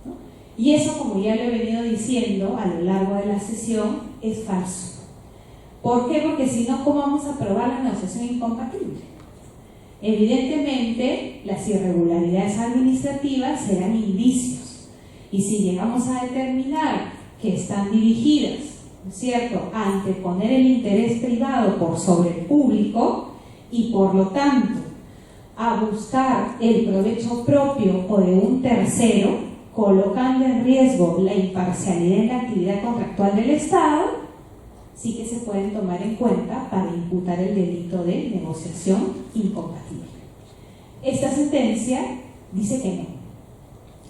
¿no? Y eso, como ya lo he venido diciendo a lo largo de la sesión, es falso. ¿Por qué? Porque si no, ¿cómo vamos a probar la negociación incompatible? Evidentemente, las irregularidades administrativas serán indicios. Y si llegamos a determinar que están dirigidas, ¿no es cierto?, a anteponer el interés privado por sobre el público y por lo tanto a buscar el provecho propio o de un tercero, colocando en riesgo la imparcialidad en la actividad contractual del Estado, sí que se pueden tomar en cuenta para imputar el delito de negociación incompatible. Esta sentencia dice que no.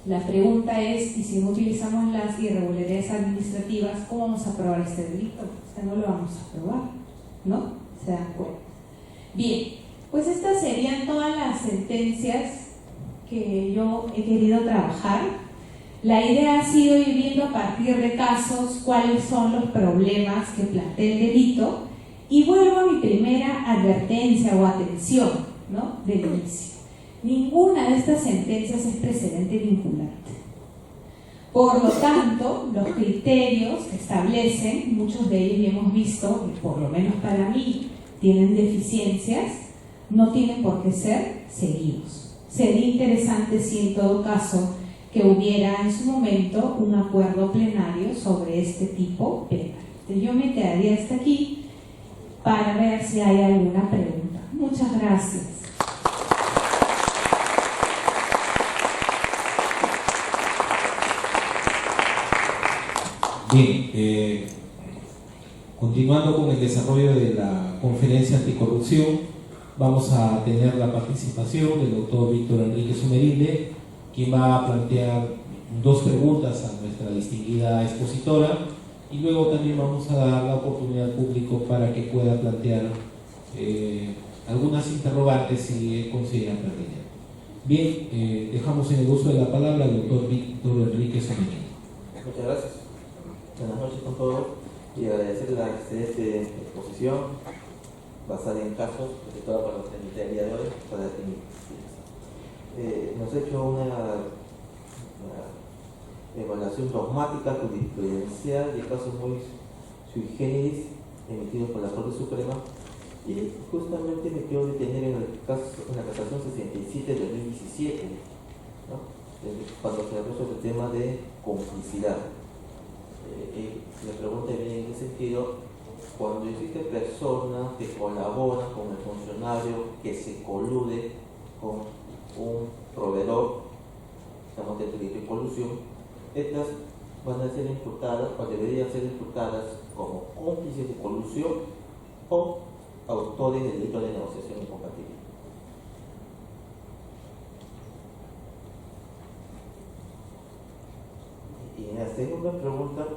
La pregunta es, ¿y si no utilizamos las irregularidades administrativas, cómo vamos a probar este delito? No lo vamos a probar, ¿no? ¿Se dan cuenta? Bien, pues estas serían todas las sentencias que yo he querido trabajar. La idea ha sido ir viendo a partir de casos cuáles son los problemas que plantea el delito, y vuelvo a mi primera advertencia o atención, ¿no?, del inicio. Ninguna de estas sentencias es precedente vinculante. Por lo tanto, los criterios que establecen, muchos de ellos ya hemos visto, y por lo menos para mí tienen deficiencias, no tienen por qué ser seguidos. Sería interesante si en todo caso que hubiera en su momento un acuerdo plenario sobre este tipo penal. Entonces yo me quedaría hasta aquí para ver si hay alguna pregunta. Muchas gracias. Bien, continuando con el desarrollo de la conferencia anticorrupción, vamos a tener la participación del doctor Víctor Enrique Sumerinde, quien va a plantear dos preguntas a nuestra distinguida expositora, y luego también vamos a dar la oportunidad al público para que pueda plantear algunas interrogantes si considera pertinente. Bien, dejamos en el uso de la palabra al doctor Víctor Enrique Sumerinde. Muchas gracias. Buenas noches con todos y agradecer la excelente exposición basada en casos efectuada por los el día de hoy para nos ha hecho una evaluación dogmática, jurisprudencial de casos muy sui generis emitidos por la Corte Suprema, y justamente me quiero detener en el caso, en la casación 67 de 2017, ¿no?, cuando se habló sobre el tema de complicidad. La pregunta viene en ese sentido: cuando existen personas que colaboran con el funcionario, que se colude con un proveedor, estamos dentro de colusión, estas van a ser imputadas o deberían ser imputadas como cómplices de colusión o autores del delito de negociación incompatible. Y en la segunda pregunta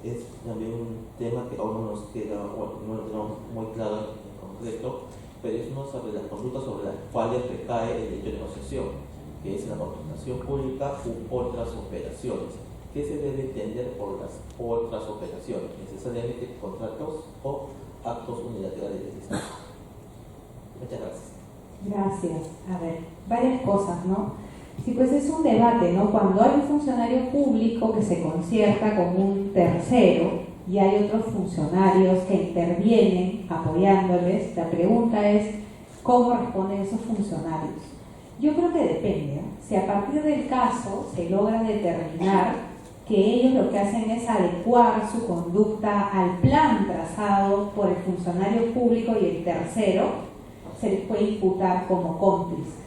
es también un tema que aún no nos queda, bueno, no lo tenemos muy claro en concreto, pero es uno sobre las conductas sobre las cuales recae el delito de negociación, que es la contratación pública u otras operaciones. ¿Qué se debe entender por las otras operaciones? ¿Necesariamente contratos o actos unilaterales de Estado? Muchas gracias. Gracias. A ver, varias cosas, ¿no? Sí, pues es un debate, ¿no? Cuando hay un funcionario público que se concierta con un tercero y hay otros funcionarios que intervienen apoyándoles, la pregunta es ¿cómo responden esos funcionarios? Yo creo que depende, ¿eh? Si a partir del caso se logra determinar que ellos lo que hacen es adecuar su conducta al plan trazado por el funcionario público y el tercero, se les puede imputar como cómplices.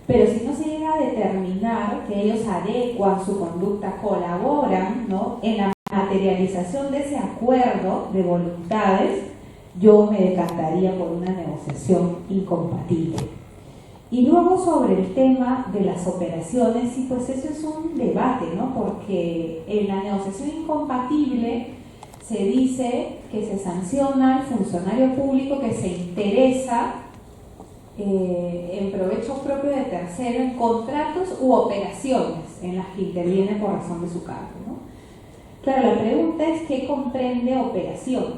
Pero si no se llega a determinar que ellos adecuan su conducta, colaboran, ¿no?, en la materialización de ese acuerdo de voluntades, yo me decantaría por una negociación incompatible. Y luego sobre el tema de las operaciones, sí, pues eso es un debate, ¿no? Porque en la negociación incompatible se dice que se sanciona al funcionario público que se interesa en provecho propio de tercero en contratos u operaciones en las que interviene por razón de su cargo, ¿no? Claro, la pregunta es ¿qué comprende operaciones?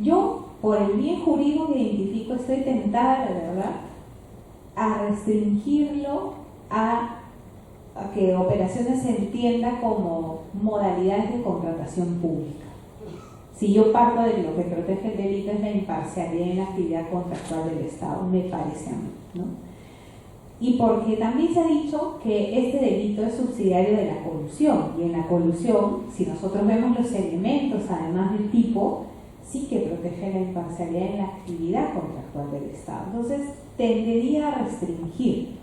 Yo, por el bien jurídico que identifico, estoy tentada, la verdad, a restringirlo a que operaciones se entienda como modalidades de contratación pública. Si yo parto de lo que protege el delito es la imparcialidad en la actividad contractual del Estado, me parece a mí, ¿no? Y porque también se ha dicho que este delito es subsidiario de la colusión, y en la colusión, si nosotros vemos los elementos, además del tipo, sí que protege la imparcialidad en la actividad contractual del Estado. Entonces, tendería a restringir.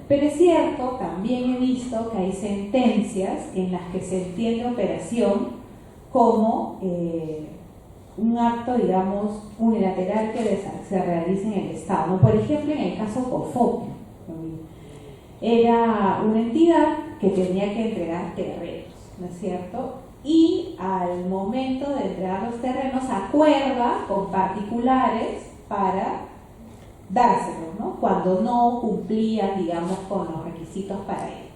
Pero es cierto, también he visto que hay sentencias en las que se entiende operación como un acto, digamos, unilateral que se realiza en el Estado, ¿no? Por ejemplo, en el caso Cofopio, era una entidad que tenía que entregar terrenos, ¿no es cierto? Y al momento de entregar los terrenos acuerda con particulares para dárselos, ¿no? Cuando no cumplían, digamos, con los requisitos para ello.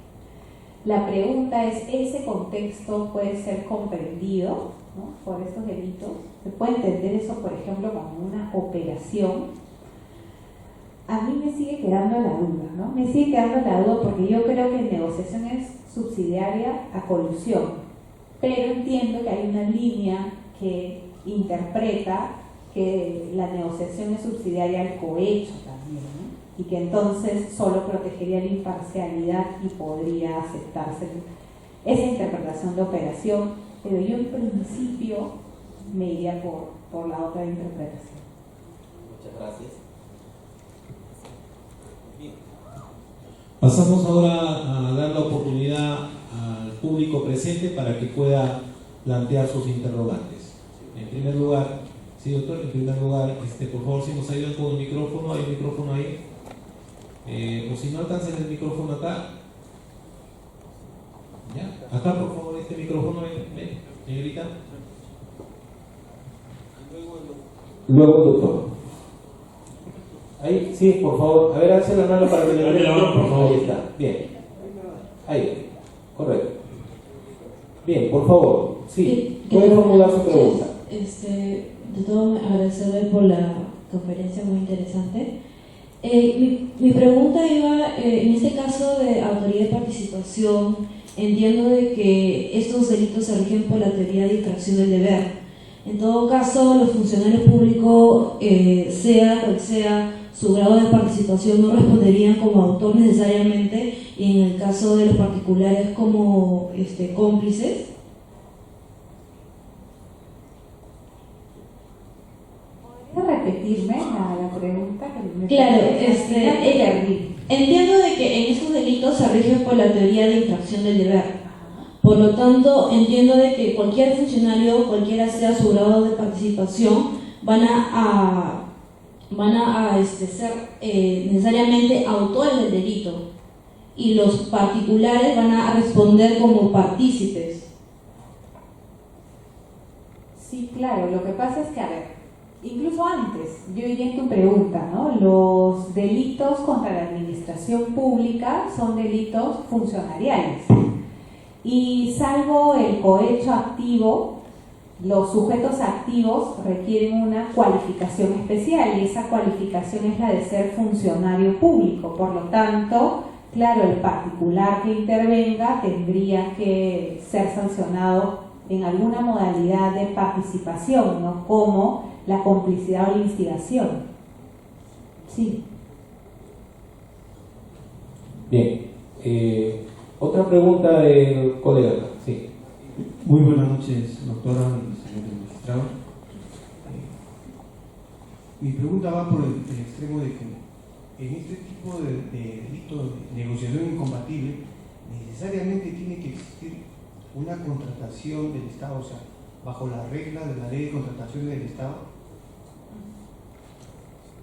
La pregunta es, ¿ese contexto puede ser comprendido, ¿no?, por estos delitos? ¿Se puede entender eso, por ejemplo, como una operación? A mí me sigue quedando la duda, ¿no? Me sigue quedando la duda porque yo creo que negociación es subsidiaria a colusión, pero entiendo que hay una línea que interpreta que la negociación es subsidiaria al cohecho también, ¿no? Y que entonces solo protegería la imparcialidad y podría aceptarse esa interpretación de operación, pero yo en principio me iría por la otra interpretación. Muchas gracias. Bien. Pasamos ahora a dar la oportunidad al público presente para que pueda plantear sus interrogantes. En primer lugar, sí, doctor, en primer lugar, por favor, si nos ayudan con el micrófono, hay un micrófono ahí. O si no alcanzan el micrófono acá. ¿Ya? Acá, por favor, este micrófono, ven, señorita. Luego, doctor. Ahí, sí, por favor. A ver, alce la mano para que le den la mano, por favor. Ahí está. Bien. Ahí. Correcto. Bien, por favor. Sí, puede formular su pregunta. De todo, agradecerle por la conferencia muy interesante. Mi pregunta iba, en este caso de autoridad de participación, entiendo de que estos delitos se rigen por la teoría de infracción del deber. En todo caso, los funcionarios públicos, sea cual sea su grado de participación, no responderían como autor necesariamente, y en el caso de los particulares como cómplices. ¿Puedes repetirme la pregunta? Que me Claro, entiendo de que en estos delitos se rigen por la teoría de infracción del deber. Por lo tanto, entiendo de que cualquier funcionario, cualquiera sea su grado de participación, van a ser necesariamente autores del delito, y los particulares van a responder como partícipes. Sí, claro, lo que pasa es que, a ver, incluso antes, yo diría en tu pregunta, ¿no? Los delitos contra la administración pública son delitos funcionariales. Y salvo el cohecho activo, los sujetos activos requieren una cualificación especial, y esa cualificación es la de ser funcionario público. Por lo tanto, claro, el particular que intervenga tendría que ser sancionado en alguna modalidad de participación, ¿no?, como la complicidad o la instigación. Sí. Bien. Otra pregunta del colega. Sí. Muy buenas noches, doctora y señor magistrado. Mi pregunta va por el extremo de que en este tipo de delito de negociación incompatible necesariamente tiene que existir una contratación del Estado, o sea, bajo la regla de la ley de contratación del Estado.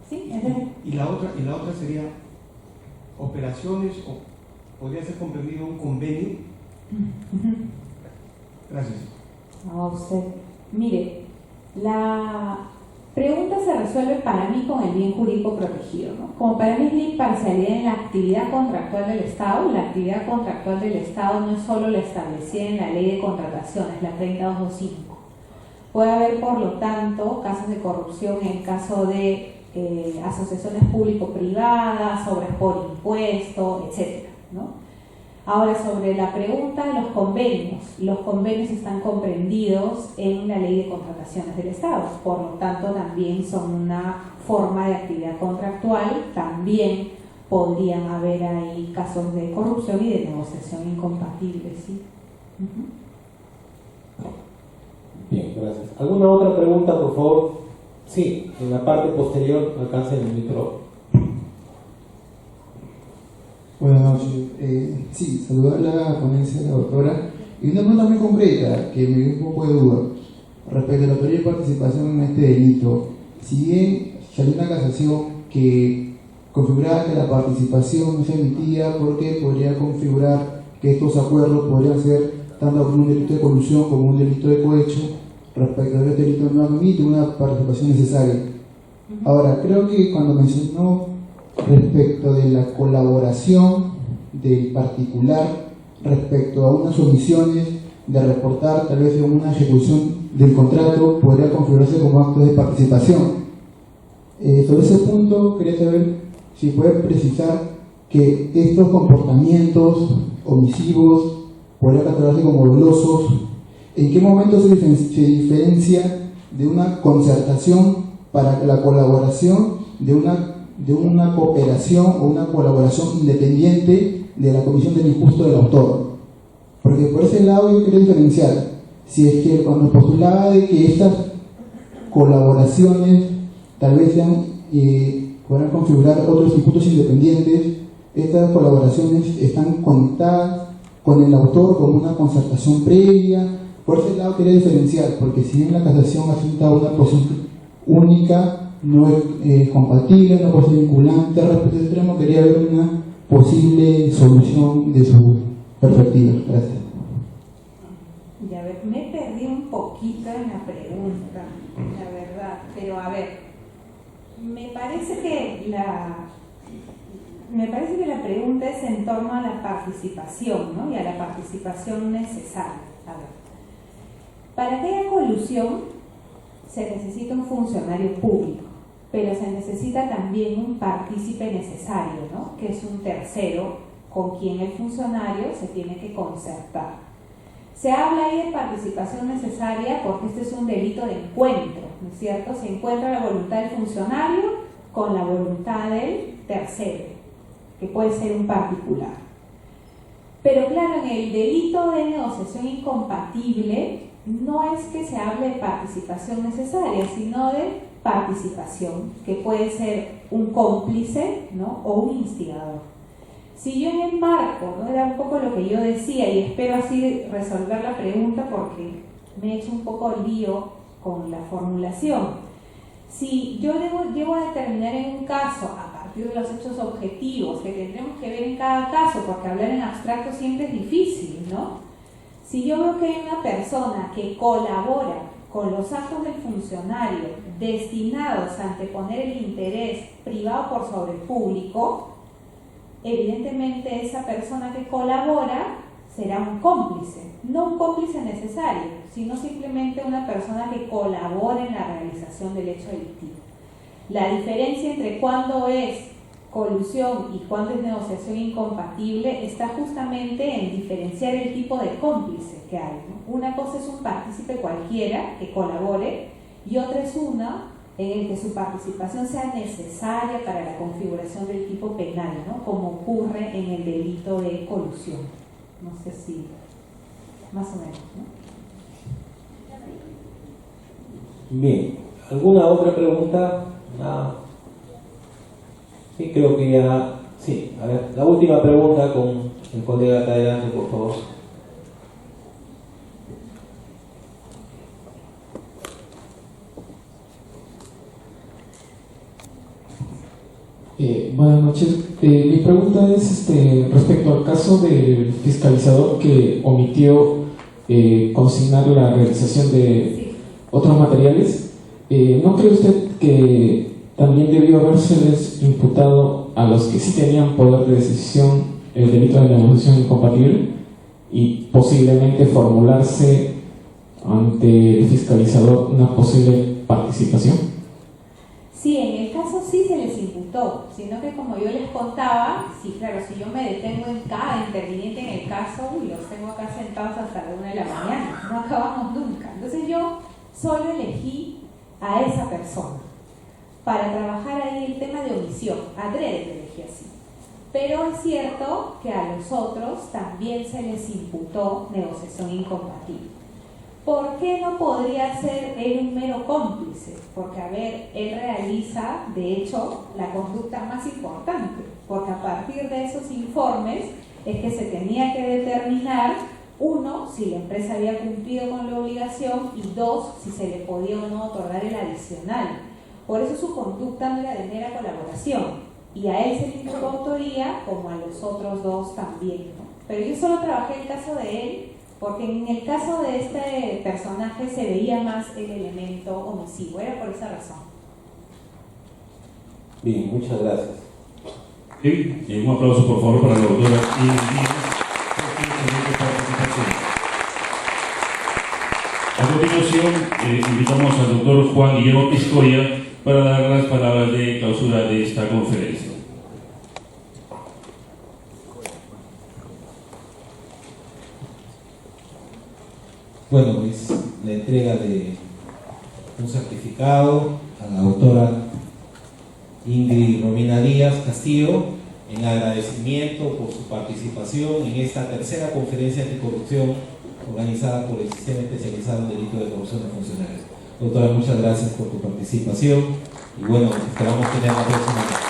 ¿Sí? Es decir, Y la otra sería operaciones, o podría ser comprendido un convenio. Gracias. a usted. Mire, la pregunta se resuelve para mí con el bien jurídico protegido, ¿no? Como para mí es la imparcialidad en la actividad contractual del Estado. La actividad contractual del Estado no es solo la establecida en la Ley de Contrataciones, la 30225. Puede haber, por lo tanto, casos de corrupción en el caso de asociaciones público-privadas, obras por impuesto, etcétera, ¿no? Ahora, sobre la pregunta de los convenios están comprendidos en la Ley de Contrataciones del Estado, por lo tanto también son una forma de actividad contractual. También podrían haber ahí casos de corrupción y de negociación incompatible, ¿sí? Bien, gracias. ¿Alguna otra pregunta, por favor? Sí, en la parte posterior, alcancen el micrófono. Buenas noches. Sí, saludar a la ponencia de la doctora. Y una pregunta muy concreta que me dio un poco de duda respecto a la autoría de participación en este delito. Si bien salió una casación que configuraba que la participación no se emitía porque podría configurar que estos acuerdos podrían ser tanto como un delito de colusión como un delito de cohecho, respecto a este delito no admite una participación necesaria. Ahora, creo que cuando mencionó respecto de la colaboración del particular respecto a unas omisiones de reportar tal vez en una ejecución del contrato, podría configurarse como acto de participación. Sobre ese punto quería saber si puede precisar que estos comportamientos omisivos podrían catalogarse como dolosos. ¿En qué momento se diferencia de una concertación para la colaboración de una cooperación o una colaboración independiente de la comisión del injusto del autor? Porque por ese lado yo quería diferenciar si es que cuando postulaba de que estas colaboraciones tal vez puedan configurar otros injustos independientes, estas colaboraciones están conectadas con el autor como una concertación previa. Por ese lado quería diferenciar, porque si bien la casación asunta una posición única, no es compatible, no puede ser vinculante, respecto al extremo quería ver una posible solución de su perspectiva. Gracias. Ya ver, me perdí un poquito en la pregunta, la verdad, pero a ver, me parece que la pregunta es en torno a la participación, ¿no? Y a la participación necesaria. A ver, para que haya colusión se necesita un funcionario público, pero se necesita también un partícipe necesario, ¿no? Que es un tercero con quien el funcionario se tiene que concertar. Se habla ahí de participación necesaria porque este es un delito de encuentro, ¿no es cierto? Se encuentra la voluntad del funcionario con la voluntad del tercero, que puede ser un particular. Pero claro, en el delito de negociación incompatible no es que se hable de participación necesaria, sino de participación, que puede ser un cómplice, ¿no? O un instigador. Si yo en el marco, ¿no? Era un poco lo que yo decía, y espero así resolver la pregunta porque me he hecho un poco lío con la formulación. Si yo llego a determinar en un caso, a partir de los hechos objetivos que tendremos que ver en cada caso, porque hablar en abstracto siempre es difícil, ¿no? Si yo veo que hay una persona que colabora con los actos del funcionario destinados a anteponer el interés privado por sobre el público, evidentemente esa persona que colabora será un cómplice, no un cómplice necesario, sino simplemente una persona que colabora en la realización del hecho delictivo. La diferencia entre cuándo es colusión y cuándo es negociación incompatible está justamente en diferenciar el tipo de cómplice que hay, ¿no? Una cosa es un partícipe cualquiera que colabore y otra es una en el que su participación sea necesaria para la configuración del tipo penal, ¿no? Como ocurre en el delito de colusión. No sé si más o menos, ¿no? Bien, ¿alguna otra pregunta? Nada. Sí, creo que ya... Sí, a ver, la última pregunta con el colega acá adelante, por favor. Buenas noches. Mi pregunta es respecto al caso del fiscalizador que omitió consignar la realización de otros materiales. ¿No cree usted que también debió habérseles imputado a los que sí tenían poder de decisión el delito de negociación incompatible y posiblemente formularse ante el fiscalizador una posible participación? Sí, en el caso sí se les imputó, sino que como yo les contaba, sí, claro, si yo me detengo en cada interviniente en el caso, los tengo acá sentados hasta la 1 de la mañana, no acabamos nunca. Entonces yo solo elegí a esa persona para trabajar ahí el tema de omisión, adrede lo elegí así. Pero es cierto que a los otros también se les imputó negociación incompatible. ¿Por qué no podría ser él un mero cómplice? Porque, a ver, él realiza, de hecho, la conducta más importante, porque a partir de esos informes es que se tenía que determinar, uno, si la empresa había cumplido con la obligación, y dos, si se le podía o no otorgar el adicional. Por eso su conducta no era de mera colaboración, y a él se le imputó autoría, como a los otros dos también, ¿no? Pero yo solo trabajé el caso de él, porque en el caso de este personaje se veía más el elemento omisivo, era por esa razón. Bien, muchas gracias. Bien, un aplauso por favor para la doctora Ingrid Díaz por su excelente participación. A continuación, invitamos al doctor Juan Guillermo Piscoya para dar las palabras de clausura de esta conferencia. Bueno, es la entrega de un certificado a la doctora Ingrid Romina Díaz Castillo en agradecimiento por su participación en esta tercera conferencia anticorrupción organizada por el Sistema Especializado en Delito de Corrupción de Funcionarios. Doctora, muchas gracias por tu participación y bueno, esperamos tenerla próximamente.